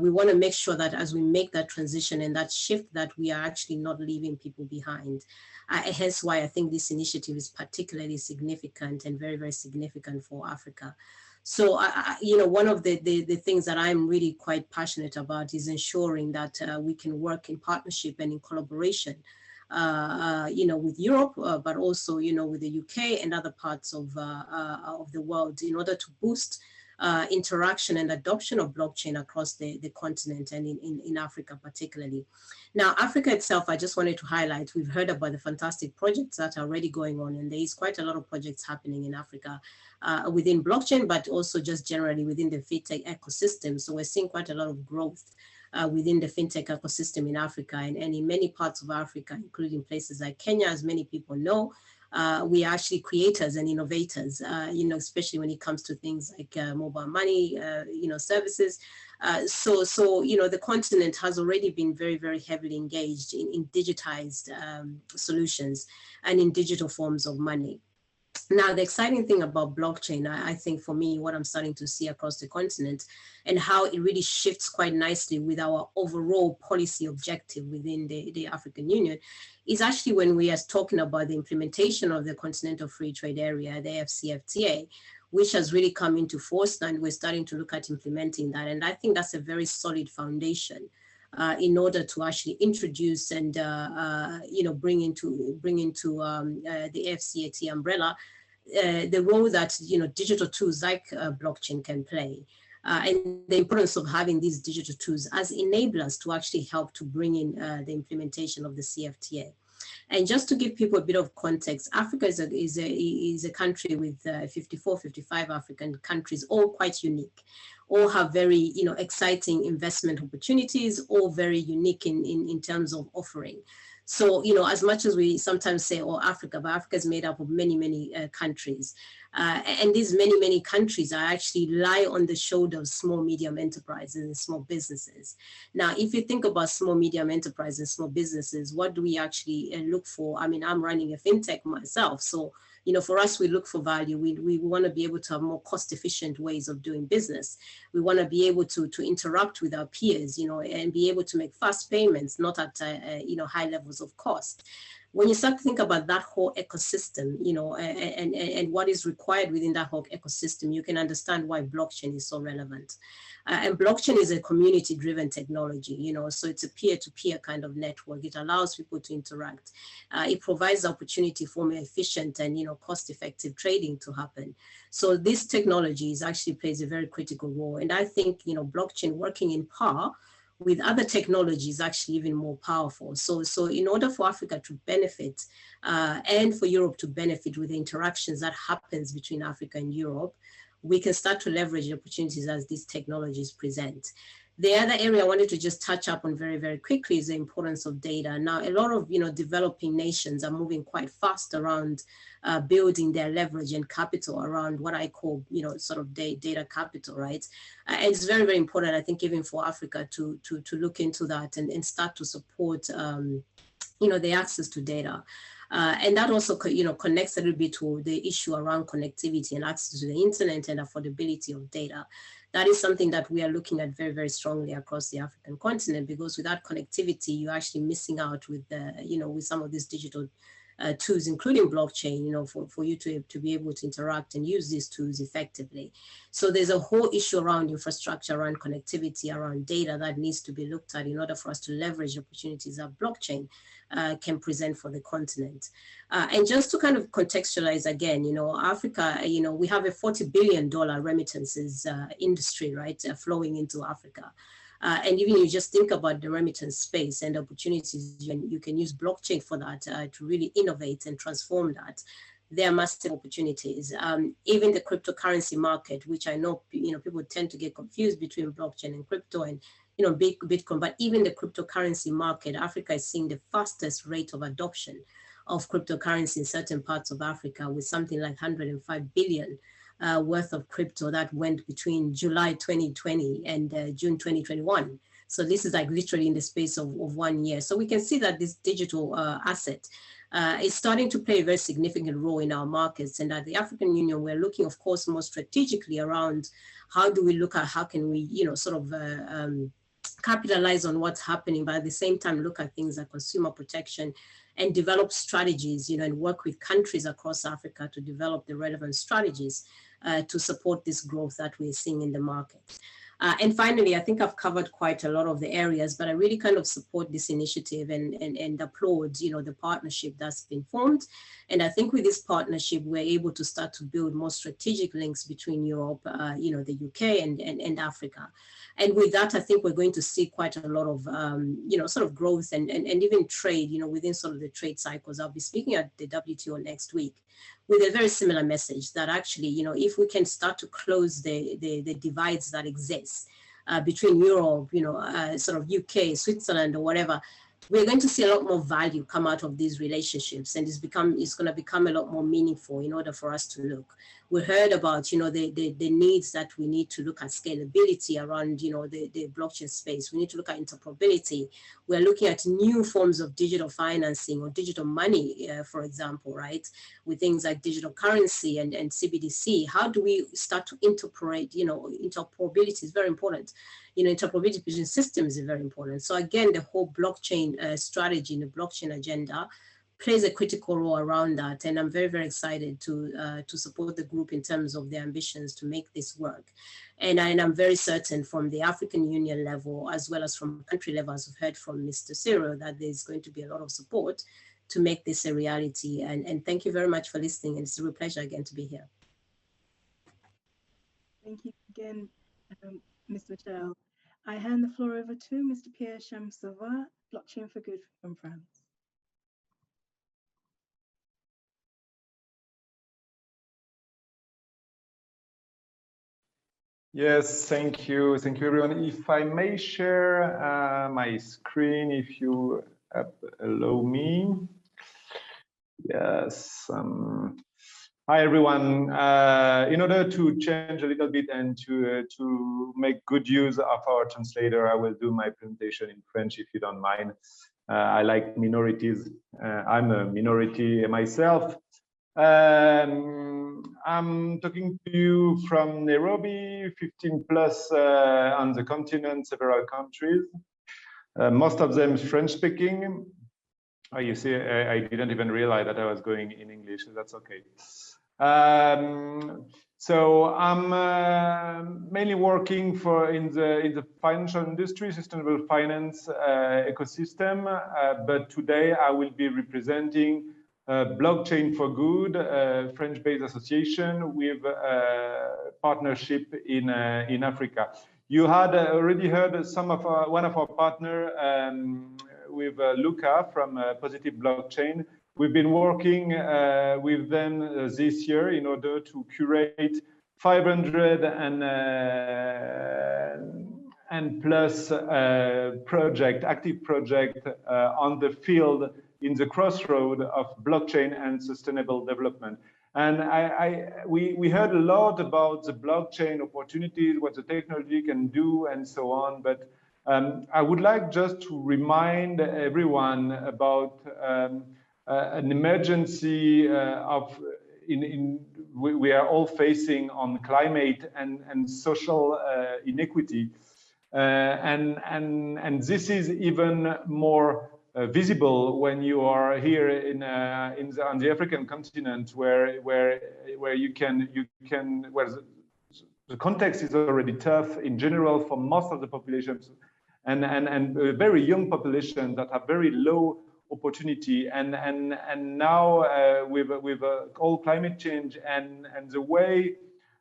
we want to make sure that as we make that transition and that shift, that we are actually not leaving people behind. Hence why I think this initiative is particularly significant and very, very significant for Africa. So, one of the things that I'm really quite passionate about is ensuring that we can work in partnership and in collaboration, with Europe, but also, with the UK and other parts of the world in order to boost interaction and adoption of blockchain across the continent and in Africa particularly. Now, Africa itself, I just wanted to highlight, we've heard about the fantastic projects that are already going on, and there is quite a lot of projects happening in Africa within blockchain, but also just generally within the fintech ecosystem. So we're seeing quite a lot of growth within the fintech ecosystem in Africa and in many parts of Africa, including places like Kenya, as many people know. We are actually creators and innovators, especially when it comes to things like mobile money, services. So the continent has already been very, very heavily engaged in digitized solutions and in digital forms of money. Now, the exciting thing about blockchain, I think for me, what I'm starting to see across the continent and how it really shifts quite nicely with our overall policy objective within the African Union is actually when we are talking about the implementation of the Continental Free Trade Area, the AfCFTA, which has really come into force, and we're starting to look at implementing that. And I think that's a very solid foundation in order to actually introduce and bring into the AfCFTA umbrella the role that digital tools like blockchain can play, and the importance of having these digital tools as enablers to actually help to bring in the implementation of the CFTA. And just to give people a bit of context, Africa is a country with 54, 55 African countries, all quite unique, all have very exciting investment opportunities, all very unique in terms of offering. So, as much as we sometimes say, oh, Africa, but Africa is made up of many, many countries. And these many, many countries are actually lie on the shoulder of small, medium enterprises and small businesses. Now, if you think about small, medium enterprises and small businesses, what do we actually look for? I mean, I'm running a fintech myself. So, for us, we look for value. We want to be able to have more cost-efficient ways of doing business. We want to be able to interact with our peers, and be able to make fast payments, not at high levels of cost. when you start to think about that whole ecosystem, you know, and what is required within that whole ecosystem, you can understand why blockchain is so relevant. And blockchain is a community-driven technology, you know, so it's a peer-to-peer kind of network. It allows people to interact. It provides opportunity for more efficient and, you know, cost-effective trading to happen. So this technology actually plays a very critical role. And I think, you know, blockchain working in par with other technologies actually even more powerful. So in order for Africa to benefit and for Europe to benefit with the interactions that happens between Africa and Europe, we can start to leverage the opportunities as these technologies present. The other area I wanted to just touch up on very, very quickly is the importance of data. Now, a lot of, you know, developing nations are moving quite fast around building their leverage and capital around what I call, you know, sort of data capital, right? And it's very, very important, I think, even for Africa to look into that and start to support, you know, the access to data. And that also, you know, connects a little bit to the issue around connectivity and access to the internet and affordability of data. That is something that we are looking at very, very strongly across the African continent, because without connectivity, you're actually missing out with the, you know, with some of these digital tools, including blockchain, you know, for you to be able to interact and use these tools effectively. So there's a whole issue around infrastructure, around connectivity, around data that needs to be looked at in order for us to leverage opportunities that blockchain can present for the continent. And just to kind of contextualize again, you know, Africa, you know, we have a $40 billion remittances industry, right, flowing into Africa. And even you just think about the remittance space and opportunities, you can use blockchain for that to really innovate and transform that. There are massive opportunities. Even the cryptocurrency market, which I know, you know, people tend to get confused between blockchain and crypto and, you know, Bitcoin, but even the cryptocurrency market, Africa is seeing the fastest rate of adoption of cryptocurrency in certain parts of Africa, with something like 105 billion worth of crypto that went between July 2020 and June 2021. So this is like literally in the space of 1 year. So we can see that this digital asset is starting to play a very significant role in our markets. And at the African Union, we're looking, of course, more strategically around how do we look at how can we, you know, sort of capitalize on what's happening, but at the same time look at things like consumer protection and develop strategies, you know, and work with countries across Africa to develop the relevant strategies to support this growth that we're seeing in the market. And finally, I think I've covered quite a lot of the areas, but I really kind of support this initiative and applaud, you know, the partnership that's been formed. And I think with this partnership, we're able to start to build more strategic links between Europe, you know, the UK and Africa. And with that, I think we're going to see quite a lot of, you know, sort of growth and even trade, you know, within sort of the trade cycles. I'll be speaking at the WTO next week with a very similar message that actually, you know, if we can start to close the divides that exist between Europe, you know, sort of UK, Switzerland or whatever, we're going to see a lot more value come out of these relationships, and it's going to become a lot more meaningful in order for us to look. We heard about, you know, the needs that we need to look at scalability around, you know, the blockchain space. We need to look at interoperability. We're looking at new forms of digital financing or digital money, for example, right? With things like digital currency and CBDC. How do we start to interoperate? You know, interoperability is very important. You know, interoperability between systems is very important. So again, the whole blockchain strategy and the blockchain agenda plays a critical role around that. And I'm very, very excited to support the group in terms of their ambitions to make this work. And I'm very certain from the African Union level, as well as from country level, as we've heard from Mr. Cyril, that there's going to be a lot of support to make this a reality. And thank you very much for listening. And it's a real pleasure again to be here. Thank you again, Ms. Michel. I hand the floor over to Mr. Pierre Chamsova, Blockchain for Good from France. Yes, thank you. Thank you, everyone. If I may share my screen, if you allow me. Yes. Hi, everyone. In order to change a little bit and to make good use of our translator, I will do my presentation in French, if you don't mind. I like minorities. I'm a minority myself. I'm talking to you from Nairobi, 15 plus on the continent, several countries. Most of them French speaking. Oh, you see, I didn't even realize that I was going in English. That's okay. So I'm mainly working in the financial industry, sustainable finance ecosystem. But today I will be representing Blockchain for Good, a French-based association with partnership in Africa. You had already heard some of one of our partners with Luca from Positive Blockchain. We've been working with them this year in order to curate 500 and plus active project on the field in the crossroad of blockchain and sustainable development. And we heard a lot about the blockchain opportunities, what the technology can do, and so on. But I would like just to remind everyone about an emergency we are all facing on climate and social inequity, and this is even more visible when you are here on the African continent, where the context is already tough in general for most of the populations, and a very young population that have very low opportunity, and now with all climate change and the way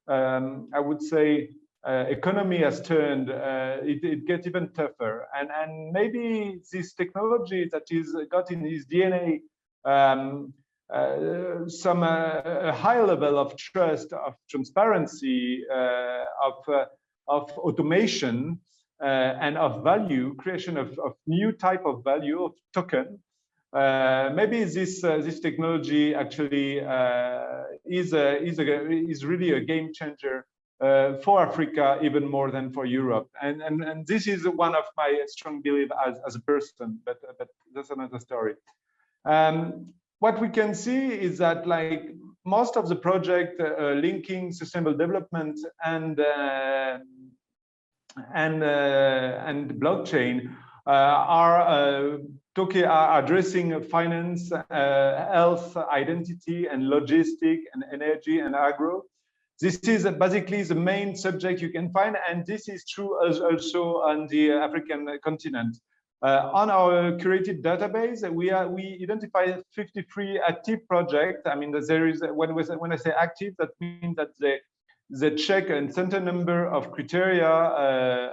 I would say economy has turned, it gets even tougher, and maybe this technology that is got in his DNA some high level of trust, of transparency, of automation, and of value creation, of new type of value, of token. Maybe this technology actually is really a game changer for Africa, even more than for Europe, and this is one of my strong belief as a person, but that's another story. What we can see is that, like, most of the project linking sustainable development and blockchain are addressing finance, health, identity, and logistic, and energy, and agro. This is basically the main subject you can find, and this is true also on the African continent. On our curated database, we identify 53 active projects. I mean, there is, when I say active, that means that they check a certain number of criteria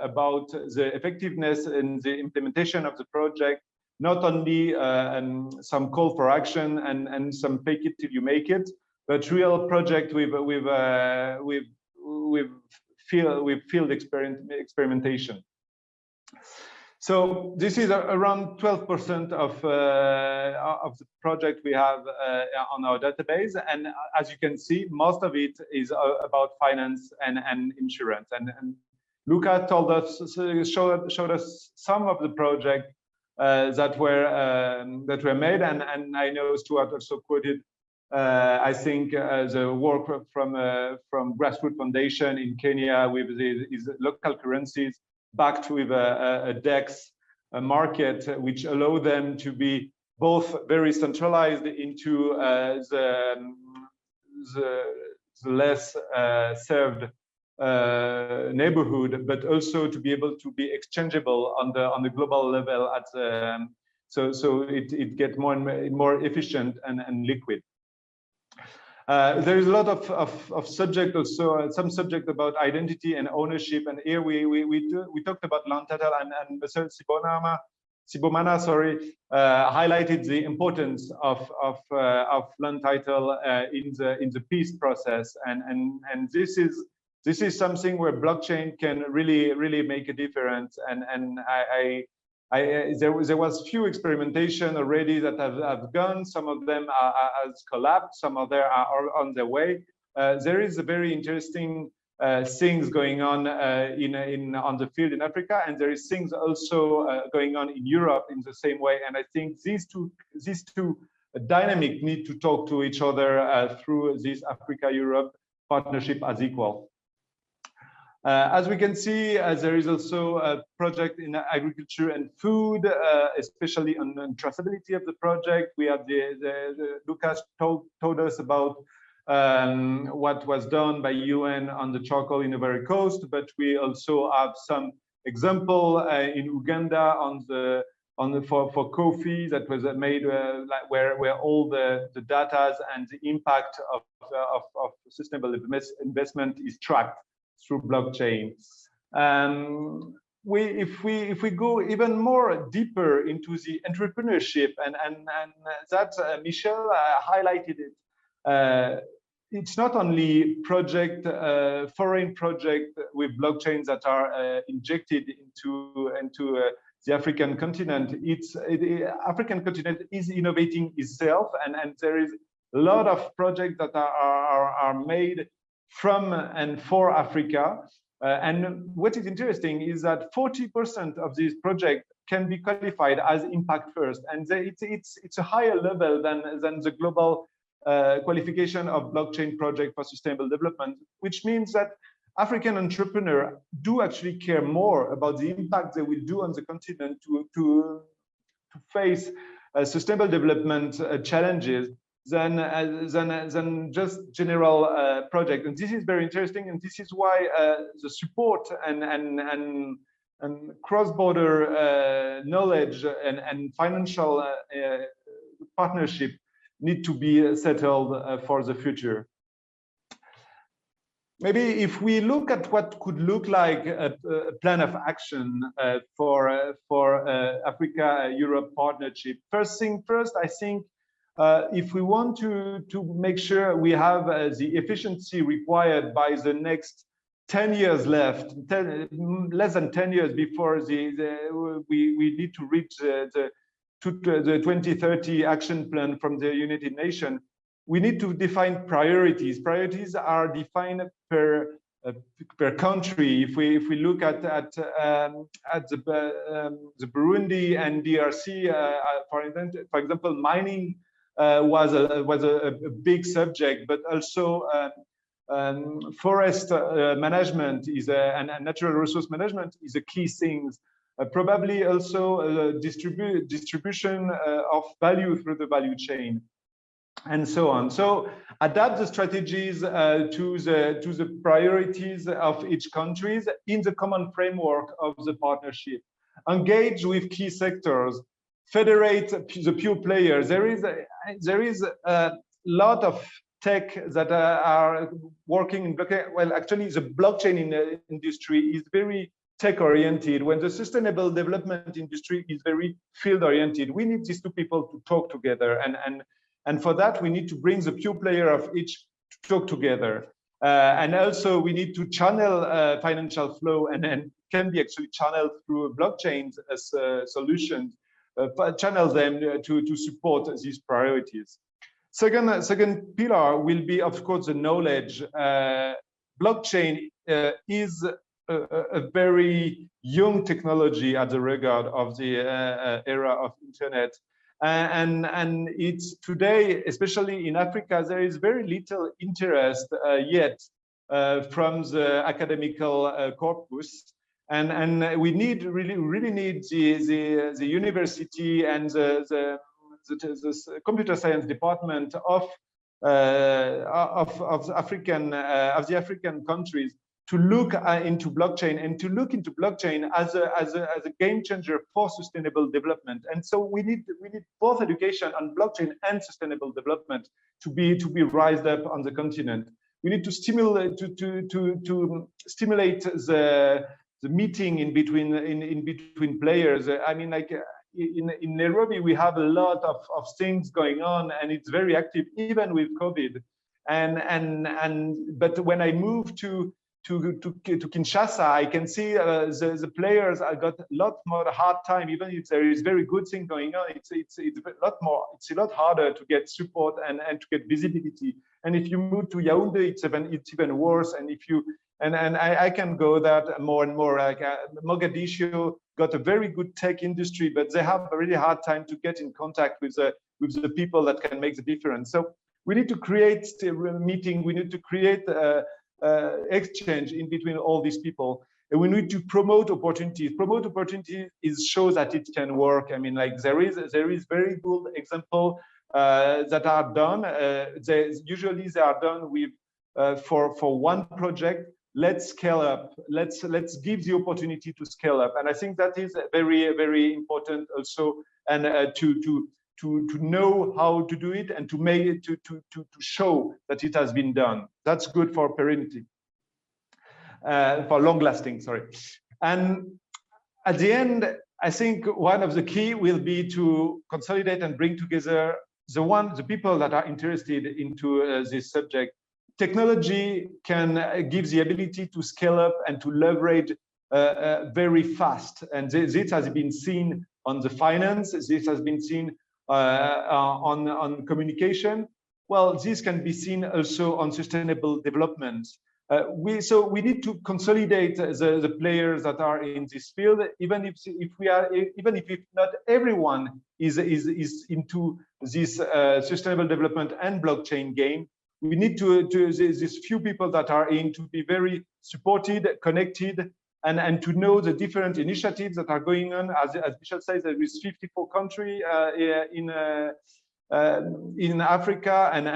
about the effectiveness and the implementation of the project, not only some call for action and some fake it till you make it, but real project with field experimentation. So this is around 12% of the project we have on our database, and as you can see, most of it is about finance and insurance. And Luca told us, showed us some of the projects that were made, and I know Stuart also quoted, I think, the work from Grassroots Foundation in Kenya with his local currencies, backed with a DEX market, which allow them to be both very centralized into the less served neighborhood, but also to be able to be exchangeable on the global level at so it gets more and more efficient and liquid. There is a lot of subject also, some subject about identity and ownership, and here we talked about Lantatel, and Mr. Sibomana, highlighted the importance of Lantatel in the peace process, and this is something where blockchain can really make a difference, and there was few experimentation already that have gone. Some of them has collapsed, some of them are on their way. There is a very interesting things going on on the field in Africa, and there is things also going on in Europe in the same way. And I think these two dynamic need to talk to each other through this Africa-Europe partnership as equal. As we can see, there is also a project in agriculture and food, especially on traceability of the project. We have Lucas told us about what was done by UN on the charcoal in Ivory Coast, but we also have some example in Uganda for coffee that was made where all the data and the impact of sustainable investment is tracked through blockchain. If we go even more deeper into the entrepreneurship and that Michel highlighted it. It's not only foreign project with blockchains that are injected into the African continent. The African continent is innovating itself, and there is a lot of projects that are made from and for Africa. And what is interesting is that 40% of these projects can be qualified as impact first, and it's a higher level than the global qualification of blockchain project for sustainable development, which means that African entrepreneurs do actually care more about the impact they will do on the continent to face sustainable development challenges than just general project. And this is very interesting, and this is why the support and cross-border knowledge and financial partnership need to be settled for the future. Maybe if we look at what could look like a plan of action for Africa-Europe partnership, first thing first, I think if we want to make sure we have the efficiency required by the next 10 years left, less than 10 years before we need to reach the 2030 action plan from the United Nations, we need to define priorities. Priorities are defined per country. If we look at the Burundi and DRC, for example, mining was a big subject, but also forest management and natural resource management is a key thing. Probably also distribution of value through the value chain, and so on. So adapt the strategies to the priorities of each country in the common framework of the partnership. Engage with key sectors. Federate the pure players. There is a lot of tech that are working in blockchain. Well, actually, the blockchain industry is very tech-oriented, when the sustainable development industry is very field-oriented. We need these two people to talk together, and for that we need to bring the pure player of each to talk together, and also we need to channel financial flow, and can be actually channeled through blockchains as solutions, channel them to support these priorities. Second pillar will be, of course, the knowledge. Blockchain is a very young technology at the regard of the era of internet, and it's today, especially in Africa, there is very little interest yet from the academical corpus, and we really need the university and the computer science department of the African countries to look into blockchain, and to look into blockchain as a game changer for sustainable development. And so we need both education on blockchain and sustainable development to be raised up on the continent. We need to stimulate the meeting in between players. I mean, like in Nairobi, we have a lot of things going on, and it's very active even with COVID. But when I move to Kinshasa, I can see the players have got a lot more hard time. Even if there is very good thing going on, it's a lot harder to get support and to get visibility. And if you move to Yaoundé, it's even worse. And if you I can go that more and more. Like Mogadishu got a very good tech industry, but they have a really hard time to get in contact with the people that can make the difference. So we need to create a meeting. We need to create exchange in between all these people. And we need to promote opportunities. Promote opportunities shows that it can work. I mean, like there is very good example that are done. Usually they are done with for one project. Let's scale up. Let's give the opportunity to scale up. And I think that is very important also. And to know how to do it and to make it to show that it has been done. That's good for perennity. For long lasting, sorry. And at the end, I think one of the key will be to consolidate and bring together the people that are interested into this subject. Technology can give the ability to scale up and to leverage very fast. And this has been seen on the finance, this has been seen on communication. Well, this can be seen also on sustainable development. So we need to consolidate the players that are in this field, even if not everyone is into this sustainable development and blockchain game. We need these few people that are in to be very supported, connected, and to know the different initiatives that are going on. As Michel says, there is 54 countries in Africa, and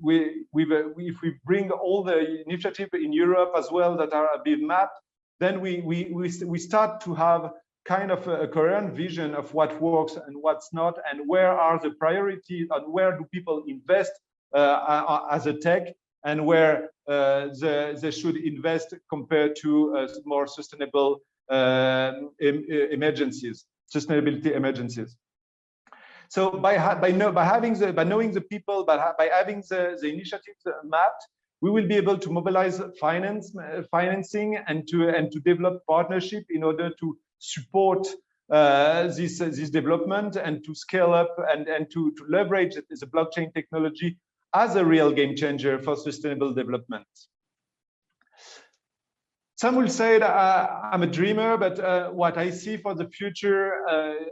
if we bring all the initiatives in Europe as well that are a bit mapped, then we start to have kind of a coherent vision of what works and what's not, and where are the priorities, and where do people invest as a tech, and where they should invest compared to more sustainable emergencies, sustainability emergencies. So by knowing the people, by having the initiatives mapped, we will be able to mobilize financing and to develop partnership in order to support this development and to scale up and to leverage the blockchain technology as a real game changer for sustainable development. Some will say that I'm a dreamer, but what I see for the future,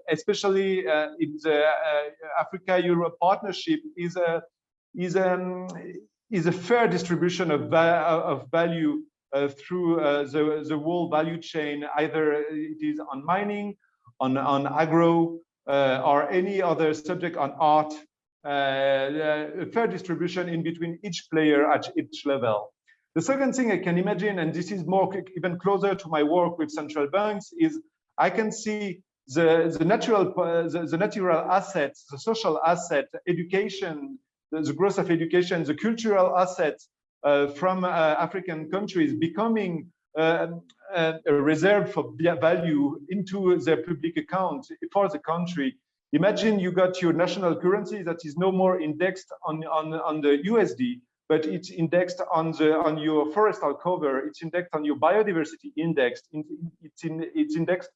especially in the Africa-Europe partnership, is a fair distribution of value through the whole value chain, either it is on mining, on agro, or any other subject, on art, a fair distribution in between each player at each level. The second thing I can imagine, and this is more even closer to my work with central banks, is I can see the natural assets, the social asset, education, the growth of education, the cultural assets from African countries becoming a reserve for value into their public account for the country. Imagine you got your national currency that is no more indexed on the USD, but it's indexed on your forestal cover. It's indexed on your biodiversity index. It's indexed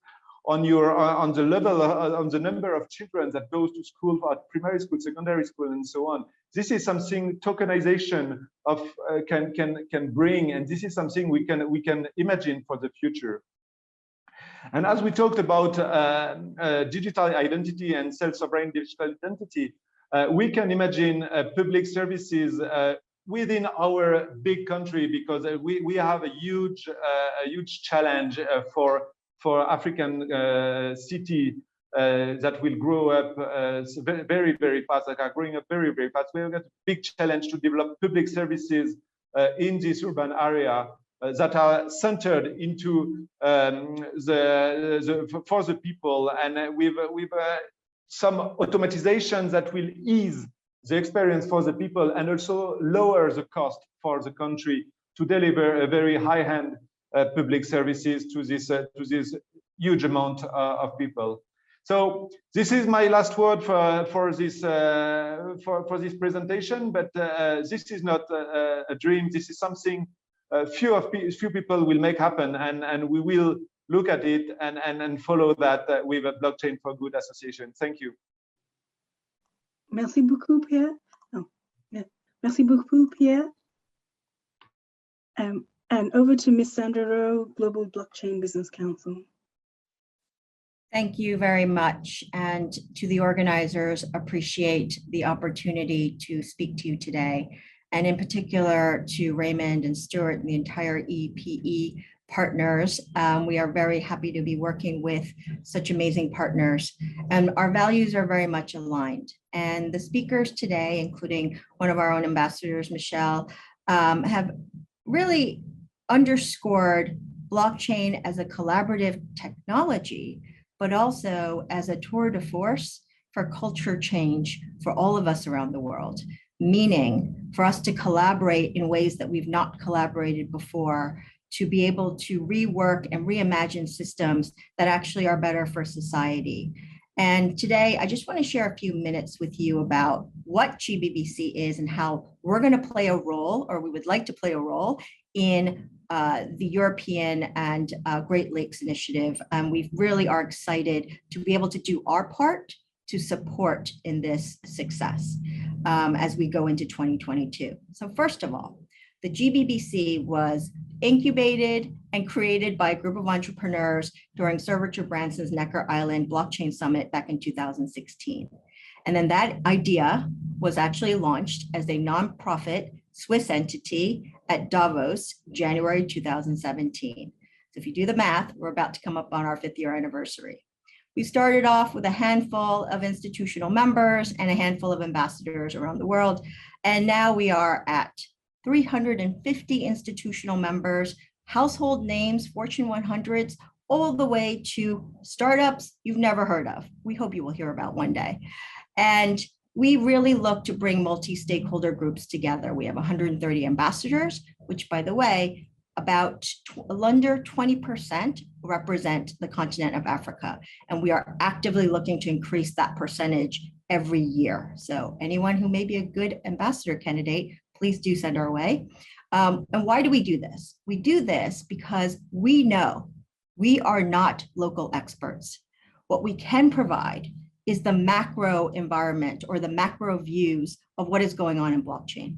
on the level on the number of children that goes to school, at primary school, secondary school, and so on. This is something tokenization of can bring, and this is something we can imagine for the future. And as we talked about digital identity and self-sovereign digital identity, we can imagine public services within our big country, because we have a huge challenge for African city that will grow up very fast, that are growing up very fast. We have got a big challenge to develop public services in this urban area that are centered into for the people, and with some automatizations that will ease the experience for the people and also lower the cost for the country to deliver a very high-end public services to this huge amount of people. So this is my last word for this presentation. But this is not a dream. This is something few people will make happen, and we will look at it and follow that with a Blockchain for Good association. Thank you. Merci beaucoup, Pierre. Oh, yeah. Merci beaucoup, Pierre. And over to Ms. Sandra Rowe, Global Blockchain Business Council. Thank you very much. And to the organizers, appreciate the opportunity to speak to you today and in particular to Raymond and Stuart and the entire EPE partners. We are very happy to be working with such amazing partners, and our values are very much aligned. And the speakers today, including one of our own ambassadors, Michelle, have really underscored blockchain as a collaborative technology, but also as a tour de force for culture change for all of us around the world, meaning for us to collaborate in ways that we've not collaborated before, to be able to rework and reimagine systems that actually are better for society. And today, I just want to share a few minutes with you about what GBBC is and how we're going to play a role, or we would like to play a role, in the European and Great Lakes Initiative. We really are excited to be able to do our part to support in this success as we go into 2022. So first of all, the GBBC was incubated and created by a group of entrepreneurs during Sir Richard Branson's Necker Island Blockchain Summit back in 2016. And then that idea was actually launched as a nonprofit Swiss entity at Davos, January 2017. So if you do the math, we're about to come up on our 5th year anniversary. We started off with a handful of institutional members and a handful of ambassadors around the world. And now we are at 350 institutional members, household names, Fortune 100s, all the way to startups you've never heard of. We hope you will hear about one day. And we really look to bring multi-stakeholder groups together. We have 130 ambassadors, which, by the way, about under 20% represent the continent of Africa. And we are actively looking to increase that percentage every year. So anyone who may be a good ambassador candidate, please do send our way. And why do we do this? We do this because we know we are not local experts. What we can provide is the macro environment or the macro views of what is going on in blockchain.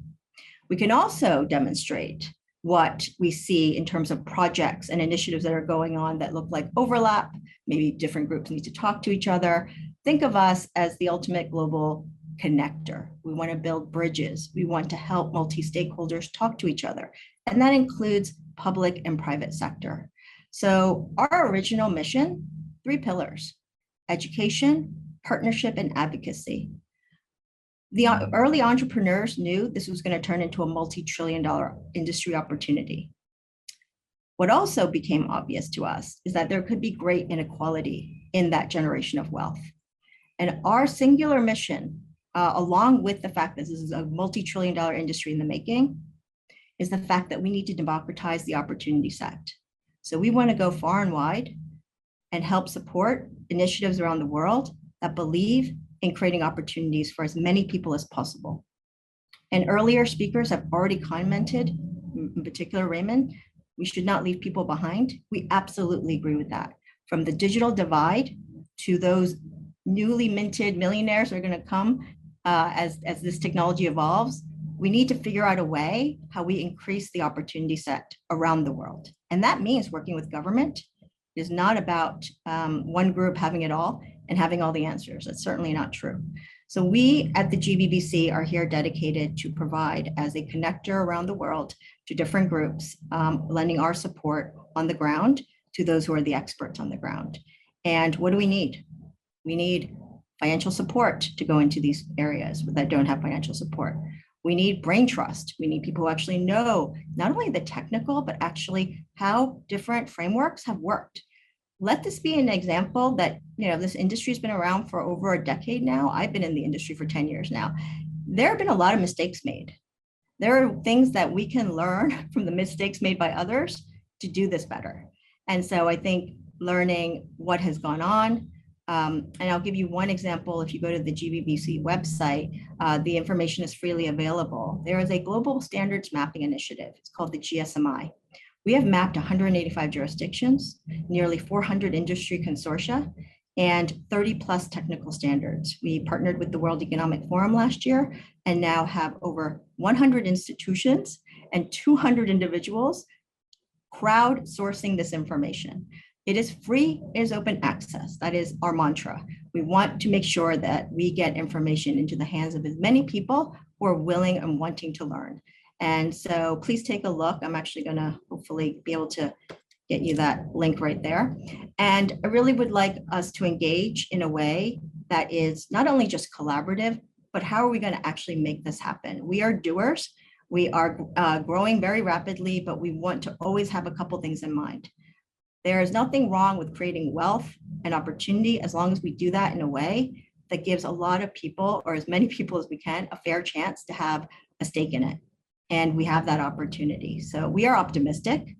We can also demonstrate what we see in terms of projects and initiatives that are going on that look like overlap. Maybe different groups need to talk to each other. Think of us as the ultimate global connector. We want to build bridges. We want to help multi-stakeholders talk to each other. And that includes public and private sector. So our original mission, 3 pillars: education, partnership, and advocacy. The early entrepreneurs knew this was going to turn into a multi-trillion-dollar industry opportunity. What also became obvious to us is that there could be great inequality in that generation of wealth. And our singular mission, along with the fact that this is a multi-trillion-dollar industry in the making, is the fact that we need to democratize the opportunity set. So we want to go far and wide and help support initiatives around the world that believe in creating opportunities for as many people as possible. And earlier speakers have already commented, in particular Raymond, we should not leave people behind. We absolutely agree with that. From the digital divide to those newly minted millionaires that are going to come as this technology evolves, we need to figure out a way how we increase the opportunity set around the world. And that means working with government. It is not about one group having it all and having all the answers. That's certainly not true. So we at the GBBC are here dedicated to provide as a connector around the world to different groups, lending our support on the ground to those who are the experts on the ground. And what do we need? We need financial support to go into these areas that don't have financial support. We need brain trust. We need people who actually know not only the technical, but actually how different frameworks have worked. Let this be an example that, this industry has been around for over a decade now. I've been in the industry for 10 years now. There have been a lot of mistakes made. There are things that we can learn from the mistakes made by others to do this better. And so I think learning what has gone on, and I'll give you one example. If you go to the GBBC website, the information is freely available. There is a global standards mapping initiative. It's called the GSMI. We have mapped 185 jurisdictions, nearly 400 industry consortia, and 30 plus technical standards. We partnered with the World Economic Forum last year and now have over 100 institutions and 200 individuals crowdsourcing this information. It is free, it is open access. That is our mantra. We want to make sure that we get information into the hands of as many people who are willing and wanting to learn. And so please take a look. I'm actually gonna hopefully be able to get you that link right there. And I really would like us to engage in a way that is not only just collaborative, but how are we gonna actually make this happen? We are doers. We are growing very rapidly, but we want to always have a couple things in mind. There is nothing wrong with creating wealth and opportunity as long as we do that in a way that gives a lot of people, or as many people as we can, a fair chance to have a stake in it. And we have that opportunity. So we are optimistic.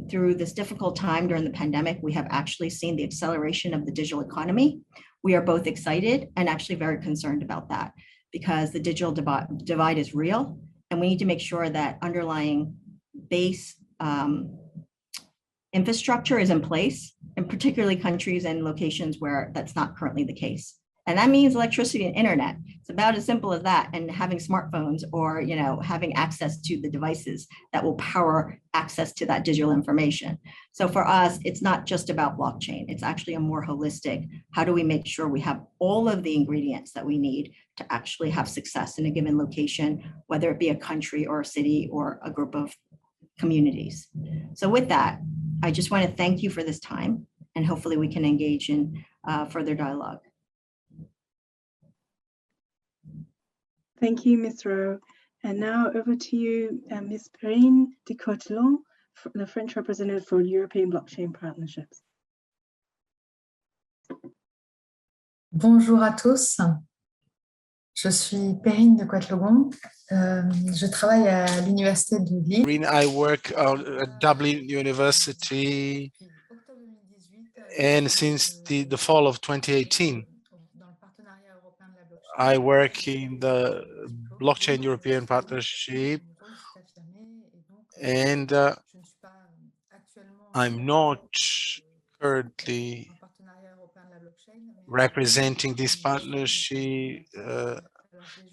Through this difficult time during the pandemic, we have actually seen the acceleration of the digital economy. We are both excited and actually very concerned about that because the digital divide is real. And we need to make sure that underlying base infrastructure is in place, and particularly countries and locations where that's not currently the case. And that means electricity and internet. It's about as simple as that, and having smartphones or having access to the devices that will power access to that digital information. So for us, it's not just about blockchain. It's actually a more holistic, how do we make sure we have all of the ingredients that we need to actually have success in a given location, whether it be a country or a city or a group of communities. So with that, I just want to thank you for this time, and hopefully we can engage in further dialogue. Thank you, Ms. Rowe. And now over to you, Ms. Perrine de Cotelon, the French representative for European Blockchain Partnerships. Bonjour à tous. Je suis Perrine de Coetlogon. Je travaille à l'université de Lille. I work at Dublin University, and since the fall of 2018, I work in the Blockchain European Partnership, and I'm not currently representing this partnership.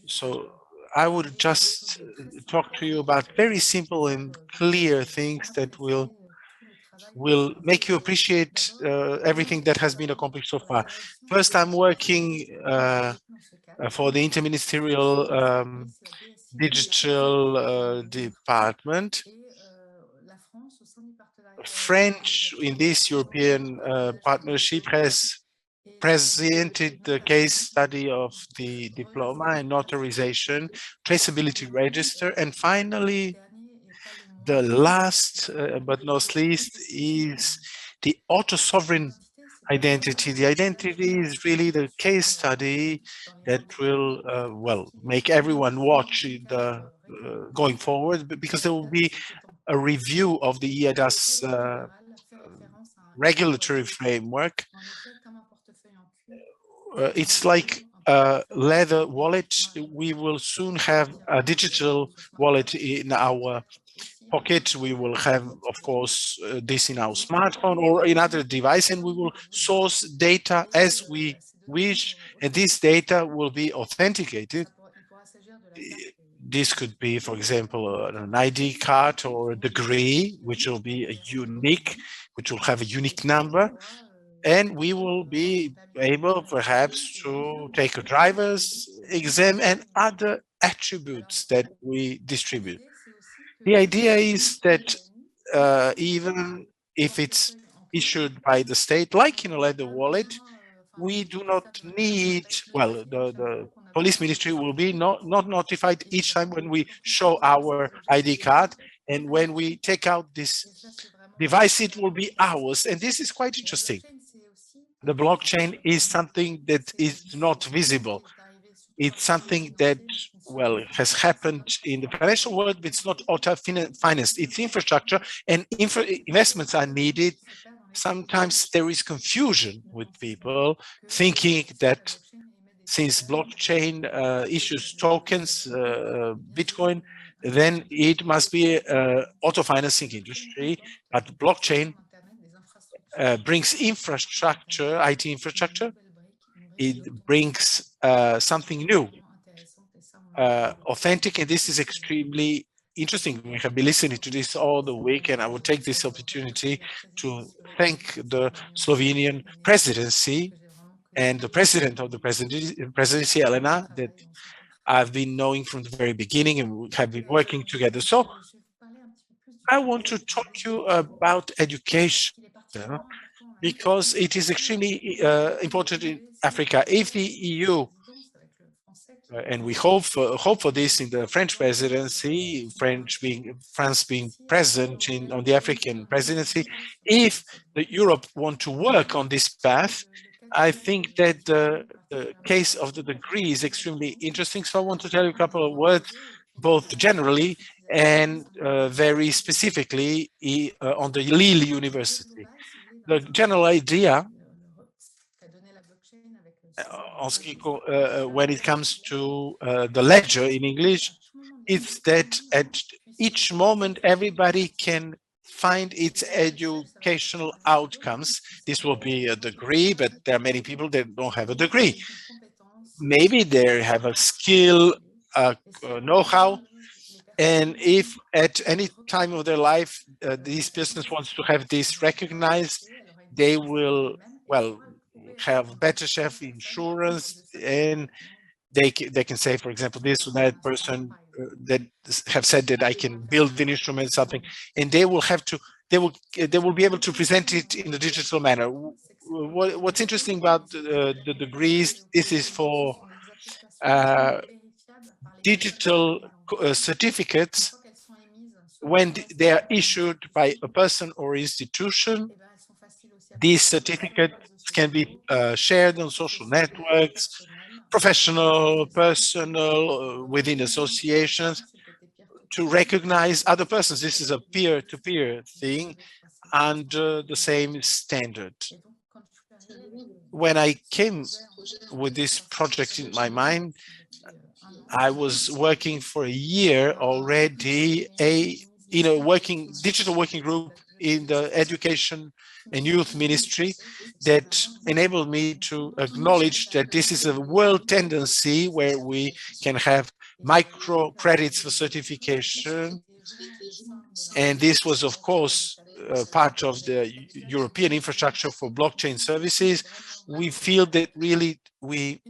So I would just talk to you about very simple and clear things that will make you appreciate everything that has been accomplished so far. First, I'm working for the Interministerial Digital Department. French in this European partnership has presented the case study of the diploma and notarization, traceability register, and finally, the last but not least is the auto-sovereign identity. The identity is really the case study that will, well, make everyone watch the going forward, because there will be a review of the EIDAS regulatory framework. It's like a leather wallet. We will soon have a digital wallet in our pocket. We will have, of course, this in our smartphone or in other device, and we will source data as we wish, and this data will be authenticated. This could be, for example, an ID card or a degree, which will be a unique, which will have a unique number. And we will be able perhaps to take a driver's exam and other attributes that we distribute. The idea is that even if it's issued by the state, like in a leather wallet, we do not need, well, the police ministry will be not notified each time when we show our ID card, and when we take out this device, it will be ours. And this is quite interesting. The blockchain is something that is not visible. It's something that, well, has happened in the financial world, but it's not auto-financed. It's infrastructure, and investments are needed. Sometimes there is confusion with people thinking that since blockchain issues tokens, Bitcoin, then it must be auto-financing industry. But blockchain brings infrastructure, IT infrastructure. It brings something new, authentic, and this is extremely interesting. We have been listening to this all the week, and I would take this opportunity to thank the Slovenian presidency and the president of the presidency, Elena, that I've been knowing from the very beginning, and we have been working together. So I want to talk to you about education, because it is extremely important in Africa. If the EU, and we hope for this in the French presidency, France being present on the African presidency, if Europe want to work on this path, I think that the case of the degree is extremely interesting. So I want to tell you a couple of words, both generally and very specifically on the Lille University. The general idea when it comes to the ledger in English, is that at each moment everybody can find its educational outcomes. This will be a degree, but there are many people that don't have a degree. Maybe they have a skill, know-how, and if at any time of their life this business wants to have this recognized, they will, well, have better chef insurance, and they can say, for example, this or that person that have said that I can build an instrument, something, and they will have to, they will be able to present it in a digital manner. What's interesting about the degrees, this is for digital certificates. When they are issued by a person or institution, these certificates can be shared on social networks, professional, personal, within associations, to recognize other persons. This is a peer-to-peer thing under the same standard. When I came with this project in my mind, I was working for a year already in a digital working group in the education and youth ministry that enabled me to acknowledge that this is a world tendency where we can have micro credits for certification. And this was, of course, part of the European infrastructure for blockchain services. We feel that really we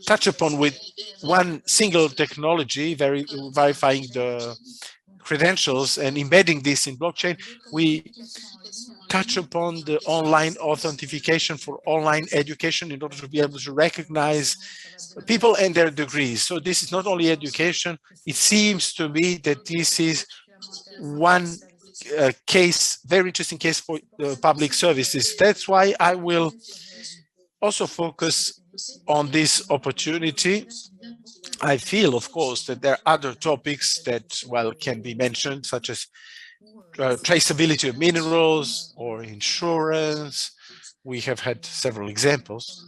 touch upon with one single technology, verifying the credentials and embedding this in blockchain, we touch upon the online authentication for online education in order to be able to recognize people and their degrees. So this is not only education, it seems to me that this is one case, very interesting case for public services. That's why I will also focus on this opportunity. I feel, of course, that there are other topics that, well, can be mentioned, such as traceability of minerals or insurance. We have had several examples.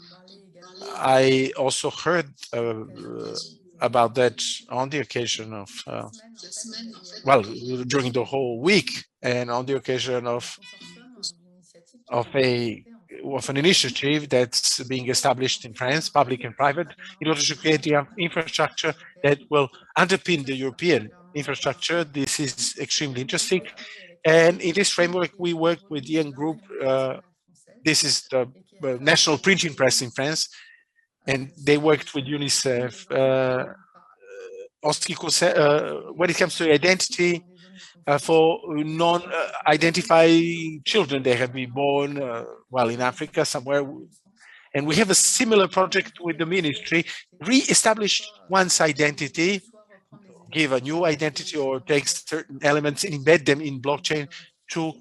I also heard about that on the occasion of, well, during the whole week, and on the occasion of an initiative that's being established in France, public and private, in order to create the infrastructure that will underpin the European infrastructure. This is extremely interesting. And in this framework, we work with Young Group. This is the national printing press in France, and they worked with UNICEF. When it comes to identity, for non-identified children, they have been born, well, in Africa somewhere. And we have a similar project with the ministry, re-establish one's identity, give a new identity, or take certain elements and embed them in blockchain to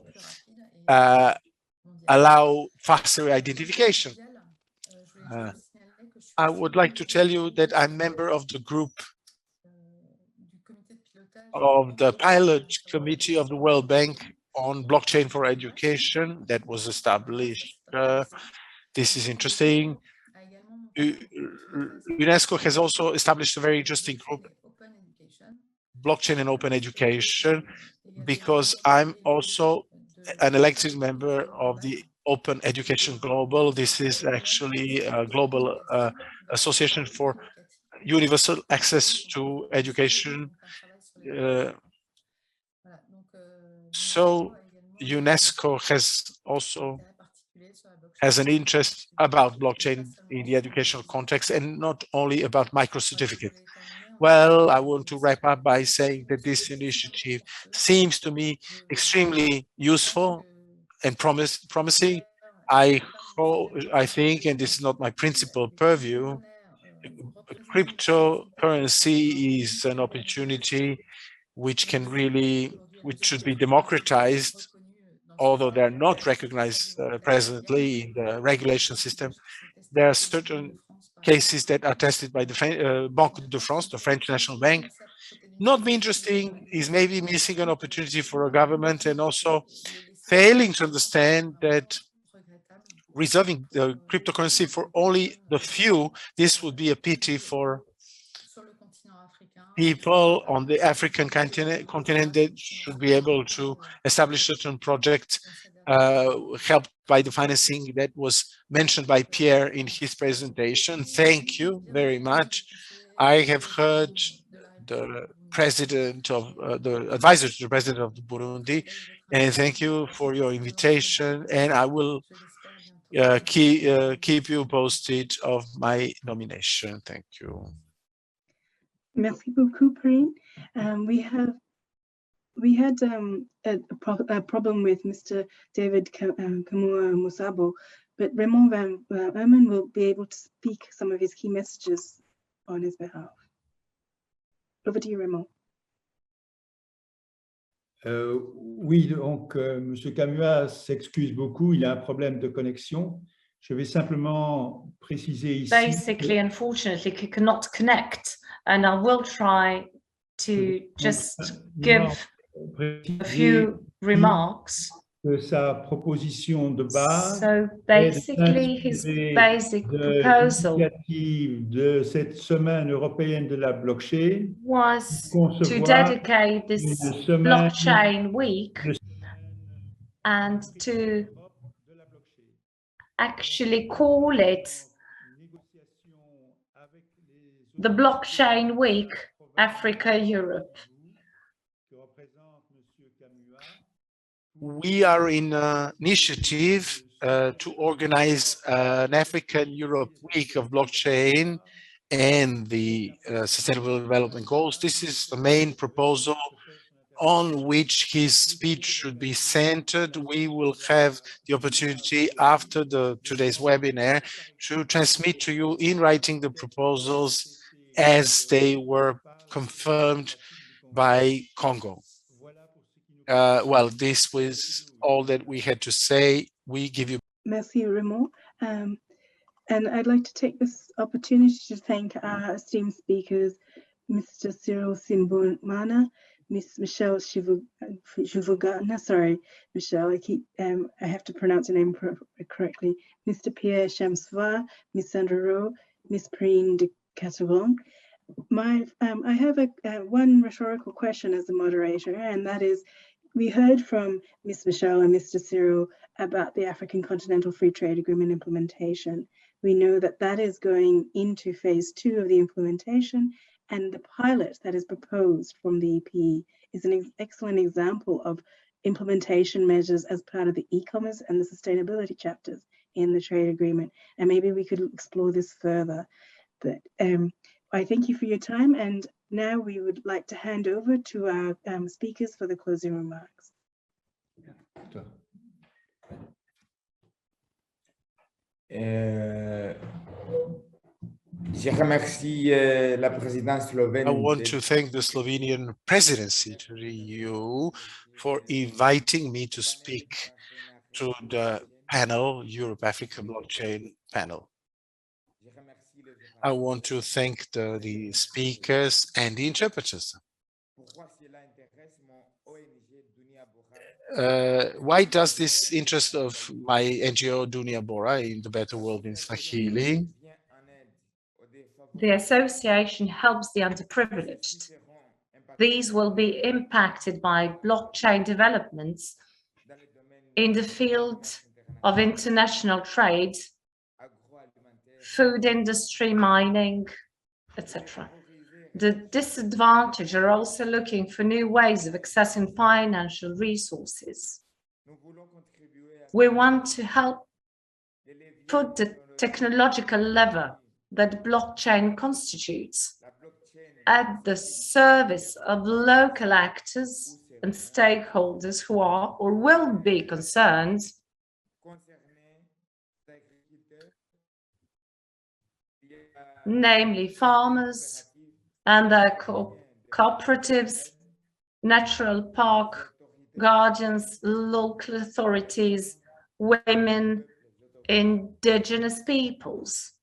allow faster identification. I would like to tell you that I'm a member of the group of the pilot committee of the World Bank on blockchain for education that was established. This is interesting. UNESCO has also established a very interesting group, blockchain and open education, because I'm also an elected member of the Open Education Global. This is actually a global association for universal access to education. So UNESCO has an interest about blockchain in the educational context and not only about micro-certificates. Well, I want to wrap up by saying that this initiative seems to me extremely useful and promising. I think, and this is not my principal purview, cryptocurrency is an opportunity which should be democratized, although they're not recognized presently in the regulation system. There are certain cases that are tested by the Banque de France, the French National Bank. Not be interesting is maybe missing an opportunity for a government and also failing to understand that reserving the cryptocurrency for only the few, this would be a pity for people on the African continent that should be able to establish certain projects helped by the financing that was mentioned by Pierre in his presentation. Thank you very much. I have heard the president of the advisor to the president of Burundi, and thank you for your invitation, and I will keep you posted of my nomination. Thank you. Merci beaucoup, Perrine. We had a problem with Mr. David Kamua Musabo, but Raymond Van Herman will be able to speak some of his key messages on his behalf. Over to you, Raymond. Oui, donc Monsieur Kamua s'excuse beaucoup, il a un problème de connexion. Je vais simplement préciser ici. Basically, unfortunately, he cannot connect, and I will try to just give a few remarks. Sa proposition de base. So basically, his basic proposal de cette semaine européenne de la blockchain was to dedicate this blockchain week and to actually call it the Blockchain Week Africa-Europe. We are in an initiative to organize an African-Europe Week of Blockchain and the Sustainable Development Goals. This is the main proposal on which his speech should be centered. We will have the opportunity after today's webinar to transmit to you in writing the proposals as they were confirmed by Congo. Well, this was all that we had to say. We give you. Merci, Raymond. And I'd like to take this opportunity to thank our esteemed speakers, Mr. Cyril Simbumana, Miss Michelle Shivugana, sorry, Michelle, I have to pronounce your name correctly, Mr. Pierre Chamsvar, Miss Sandra Rowe, Miss Perrine de Catteron. I have one rhetorical question as the moderator, and that is, we heard from Ms. Michelle and Mr. Cyril about the African Continental Free Trade Agreement implementation. We know that that is going into phase 2 of the implementation, and the pilot that is proposed from the EP is an excellent example of implementation measures as part of the e-commerce and the sustainability chapters in the trade agreement. And maybe we could explore this further. But I thank you for your time, and now we would like to hand over to our speakers for the closing remarks. I want to thank the Slovenian presidency to you for inviting me to speak to the panel, Europe-Africa Blockchain panel. I want to thank the speakers and the interpreters. Why does this interest of my NGO Dunia Bora in the Better World in Swahili? The association helps the underprivileged. These will be impacted by blockchain developments in the field of international trade, food industry, mining, etc. the disadvantaged are also looking for new ways of accessing financial resources. We want to help put the technological lever that blockchain constitutes at the service of local actors and stakeholders who are or will be concerned namely farmers and their cooperatives, natural park guardians, local authorities, women, indigenous peoples.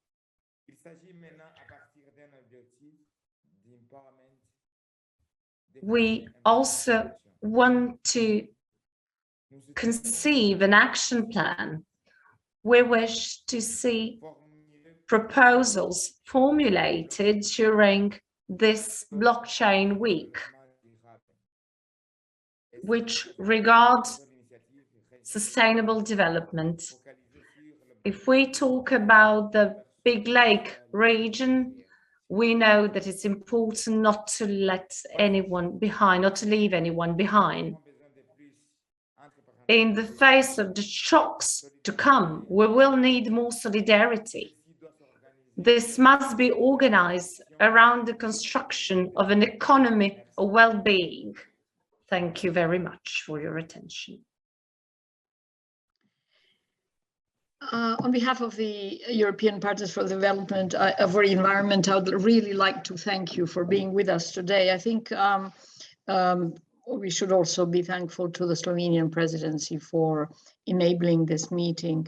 We also want to conceive an action plan. We wish to see proposals formulated during this blockchain week, which regards sustainable development. If we talk about the Big Lake region, we know that it's important not to let anyone behind, not to leave anyone behind. In the face of the shocks to come, we will need more solidarity. This must be organized around the construction of an economy of well-being. Thank you very much for your attention. On behalf of the European Partners for Development, for the Environment, I would really like to thank you for being with us today. I think we should also be thankful to the Slovenian presidency for enabling this meeting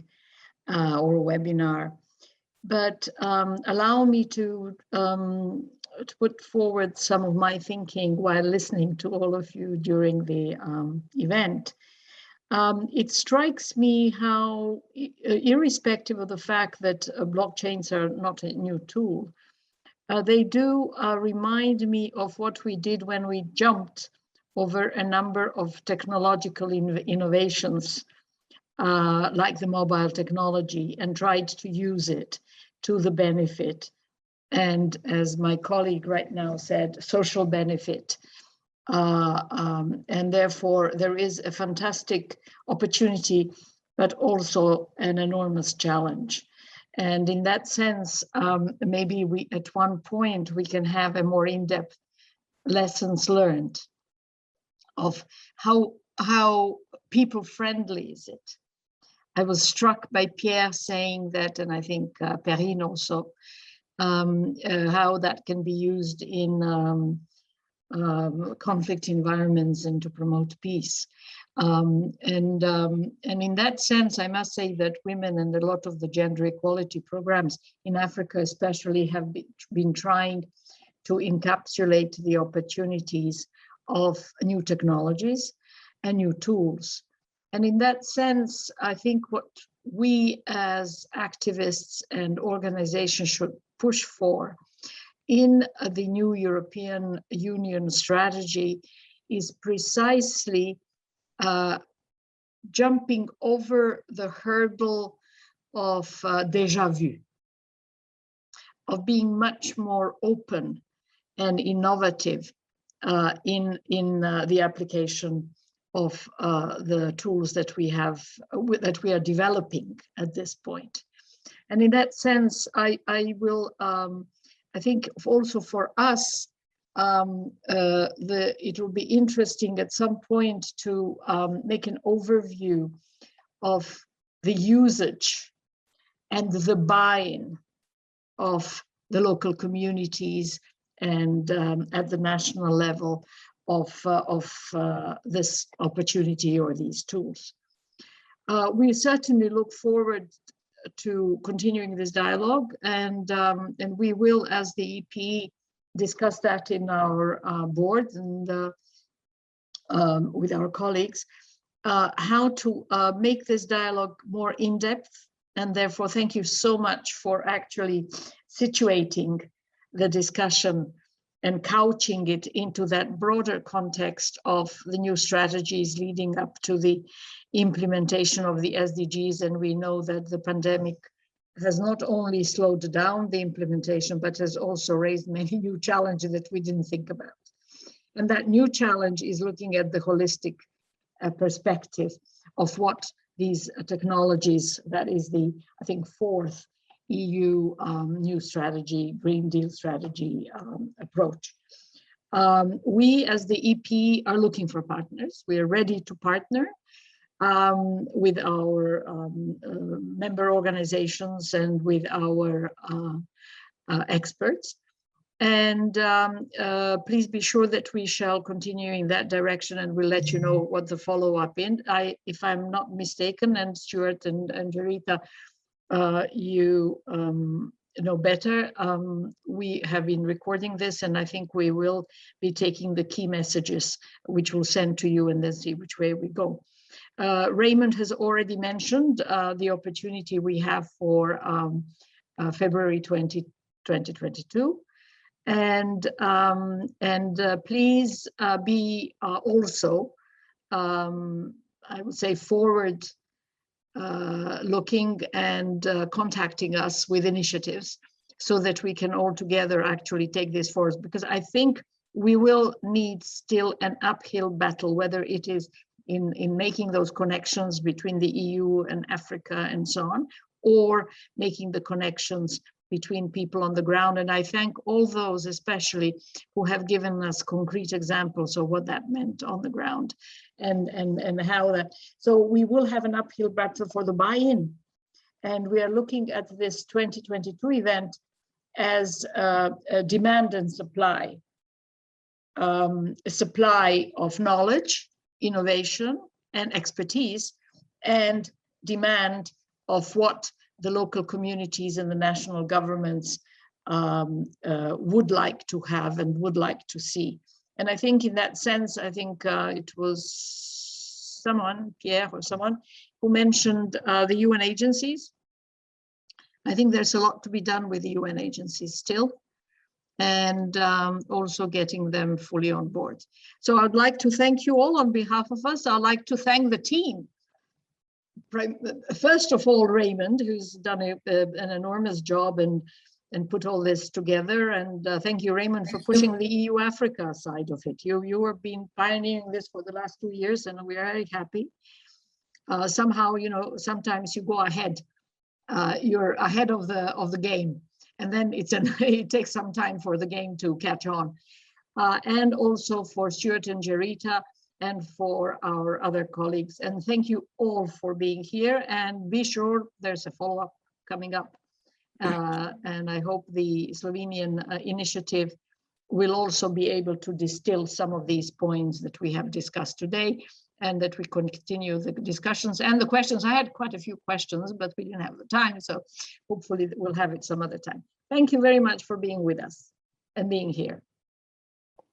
or webinar. But allow me to put forward some of my thinking while listening to all of you during the event. It strikes me how, irrespective of the fact that blockchains are not a new tool, they do remind me of what we did when we jumped over a number of technological innovations, like the mobile technology, and tried to use it to the benefit. And as my colleague right now said, social benefit. And therefore there is a fantastic opportunity, but also an enormous challenge. And in that sense, maybe we at one point we can have a more in-depth lessons learned of how people-friendly is it. I was struck by Pierre saying that, and I think Perrine also, how that can be used in conflict environments and to promote peace. And in that sense, I must say that women and a lot of the gender equality programs in Africa especially have been trying to encapsulate the opportunities of new technologies and new tools. And in that sense, I think what we as activists and organizations should push for in the new European Union strategy is precisely jumping over the hurdle of déjà vu, of being much more open and innovative in the application of the tools that we have, that we are developing at this point. And in that sense, I think also for us, it will be interesting at some point to make an overview of the usage and the buy-in of the local communities and at the national level of this opportunity or these tools. We certainly look forward to continuing this dialogue, and we will, as the EP, discuss that in our board and with our colleagues, how to make this dialogue more in-depth. And therefore, thank you so much for actually situating the discussion and couching it into that broader context of the new strategies leading up to the implementation of the SDGs. And we know that the pandemic has not only slowed down the implementation, but has also raised many new challenges that we didn't think about. And that new challenge is looking at the holistic perspective of what these technologies, that is the, I think, fourth EU new strategy, Green Deal strategy approach. We as the EP are looking for partners. We are ready to partner with our member organizations and with our experts. And please be sure that we shall continue in that direction, and we'll let you know what the follow-up is. If I'm not mistaken, and Stuart and Jarita, you know better, we have been recording this, and I think we will be taking the key messages, which we'll send to you and then see which way we go. Raymond has already mentioned the opportunity we have for February 2022. And please be also, I would say, forward looking and contacting us with initiatives so that we can all together actually take this forward, because I think we will need still an uphill battle, whether it is in making those connections between the EU and Africa and so on, or making the connections between people on the ground. And I thank all those, especially, who have given us concrete examples of what that meant on the ground and how that. So we will have an uphill battle for the buy-in. And we are looking at this 2022 event as a demand and supply. A supply of knowledge, innovation, and expertise, and demand of what the local communities and the national governments would like to have and would like to see. And I think in that sense, I think it was someone, Pierre or someone, who mentioned the UN agencies. I think there's a lot to be done with the UN agencies still, and also getting them fully on board. So I'd like to thank you all on behalf of us. I'd like to thank the team. First of all, Raymond, who's done an enormous job and put all this together. And thank you, Raymond, for pushing the EU-Africa side of it. You have been pioneering this for the last 2 years, and we are very happy. Somehow, you know, sometimes you go ahead. You're ahead of the game, and then it takes some time for the game to catch on. And also for Stuart and Jarita, and for our other colleagues. And thank you all for being here, and be sure there's a follow-up coming up. And I hope the Slovenian initiative will also be able to distill some of these points that we have discussed today, and that we continue the discussions and the questions. I had quite a few questions, but we didn't have the time, so hopefully we'll have it some other time. Thank you very much for being with us and being here.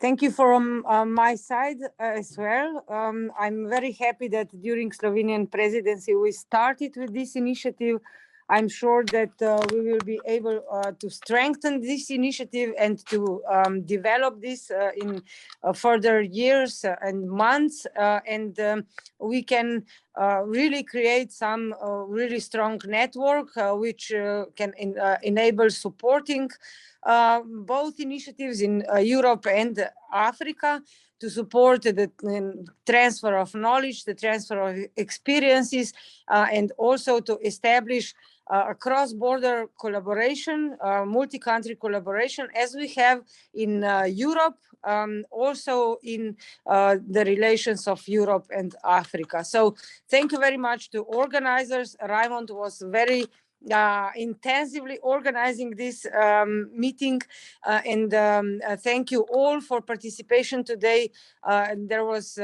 Thank you from my side as well. I'm very happy that during Slovenian presidency we started with this initiative. I'm sure that we will be able to strengthen this initiative and to develop this in further years and months, and we can really create some really strong network which can enable supporting both initiatives in Europe and Africa, to support the transfer of knowledge, the transfer of experiences, and also to establish a cross-border collaboration, multi-country collaboration, as we have in Europe, also in the relations of Europe and Africa. So thank you very much to organizers. Raymond was very intensively organizing this meeting, and thank you all for participation today. There was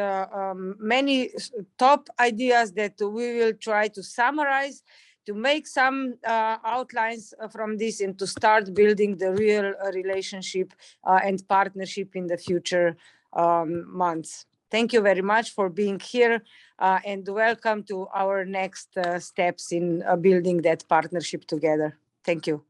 many top ideas that we will try to summarize, to make some outlines from this, and to start building the real relationship and partnership in the future months. Thank you very much for being here, and welcome to our next steps in building that partnership together. Thank you.